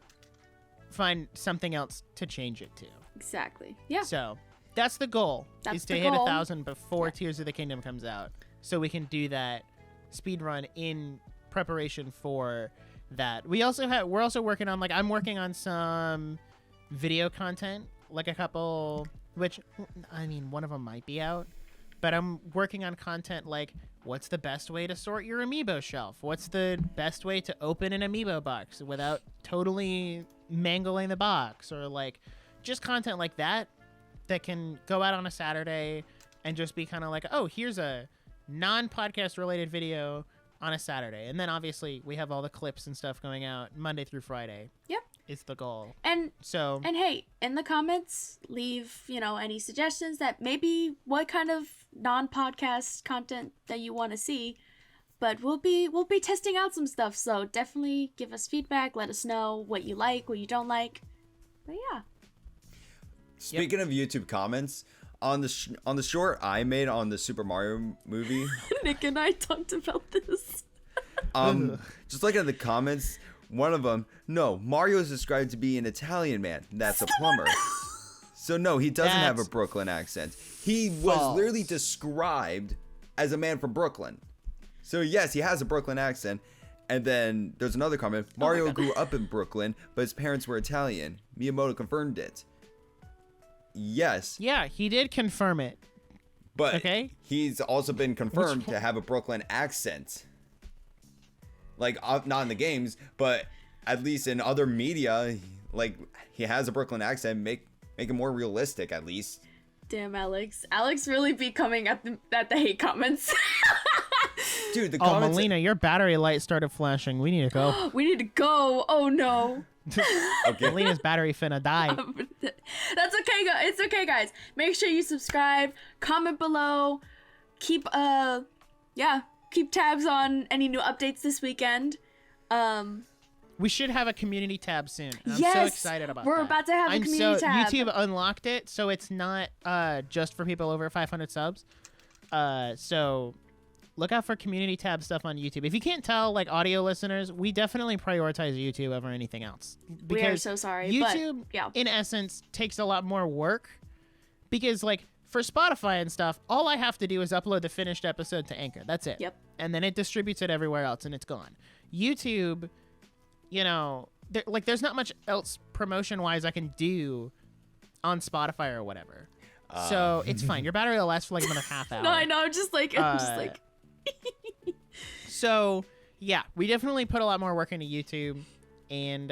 find something else to change it to. Exactly. Yeah. So that's the goal, is to hit 1,000 before Tears of the Kingdom comes out, so we can do that speed run in preparation for that. We're also working on, I'm working on some video content, like a couple, which, I mean, one of them might be out, but I'm working on content like, what's the best way to sort your amiibo shelf? What's the best way to open an amiibo box without totally mangling the box? Or just content like that can go out on a Saturday and just be kind of like, oh, here's a non-podcast related video on a Saturday. And then obviously we have all the clips and stuff going out Monday through Friday. Yep. Is the goal. And hey, in the comments, leave, any suggestions that maybe what kind of non-podcast content that you want to see. But we'll be testing out some stuff, so definitely give us feedback, let us know what you like, what you don't like. But yeah. Speaking of YouTube comments, on the short I made on the Super Mario movie, Nick and I talked about this. Just looking at the comments, one of them, no, Mario is described to be an Italian man. That's a plumber. So no, he doesn't have a Brooklyn accent. He was literally described as a man from Brooklyn. So yes, he has a Brooklyn accent. And then there's another comment. Mario grew up in Brooklyn, but his parents were Italian. Miyamoto confirmed it. Yes. Yeah, he did confirm it. But he's also been confirmed to have a Brooklyn accent. Not in the games, but at least in other media, he has a Brooklyn accent. Make it more realistic, at least. Damn, Alex. Alex really be coming at the hate comments. Dude, the Oh, comments. Melina, your battery light started flashing. We need to go. We need to go. Oh no. Okay. Melina's battery finna die. That's okay, guys. It's okay, guys. Make sure you subscribe, comment below, keep tabs on any new updates this weekend. We should have a community tab soon. I'm so Yes, excited about we're that. about to have a community tab. YouTube unlocked it, so it's not just for people over 500 subs. So look out for community tab stuff on YouTube. If you can't tell, like audio listeners, we definitely prioritize YouTube over anything else. We are so sorry. YouTube, but, yeah. in essence, takes a lot more work because, like, for Spotify and stuff, all I have to do is upload the finished episode to Anchor. That's it. Yep. And then it distributes it everywhere else, and it's gone. YouTube, you know, there's not much else promotion-wise I can do on Spotify or whatever. So it's fine. Your battery will last for like another half hour. No, I know. I'm just like. So yeah, we definitely put a lot more work into YouTube, and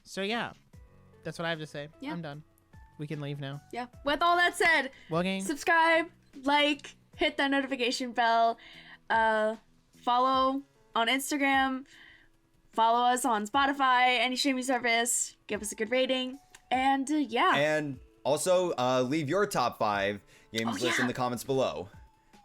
so yeah, that's what I have to say. Yeah. I'm done. We can leave now. Yeah. With all that said, Well, gang. subscribe, like, hit that notification bell, follow on Instagram, follow us on Spotify, any streaming service, give us a good rating, and yeah. And also, leave your top 5 games Oh, list yeah. in the comments below.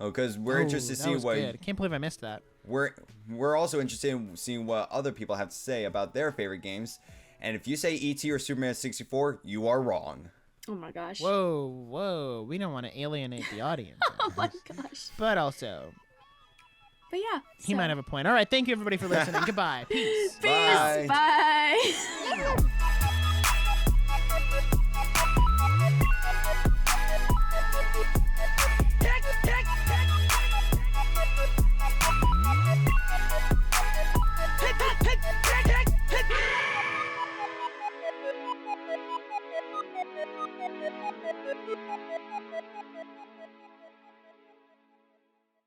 Because we're interested to that see was what good. Can't believe I missed that. we're also interested in seeing what other people have to say about their favorite games. And if you say E.T. or Superman 64, you are wrong. Oh my gosh. Whoa, we don't want to alienate the audience. Oh my gosh. But also, But yeah. he might have a point. All right, thank you everybody for listening. Goodbye. Peace. Peace. Bye. Bye.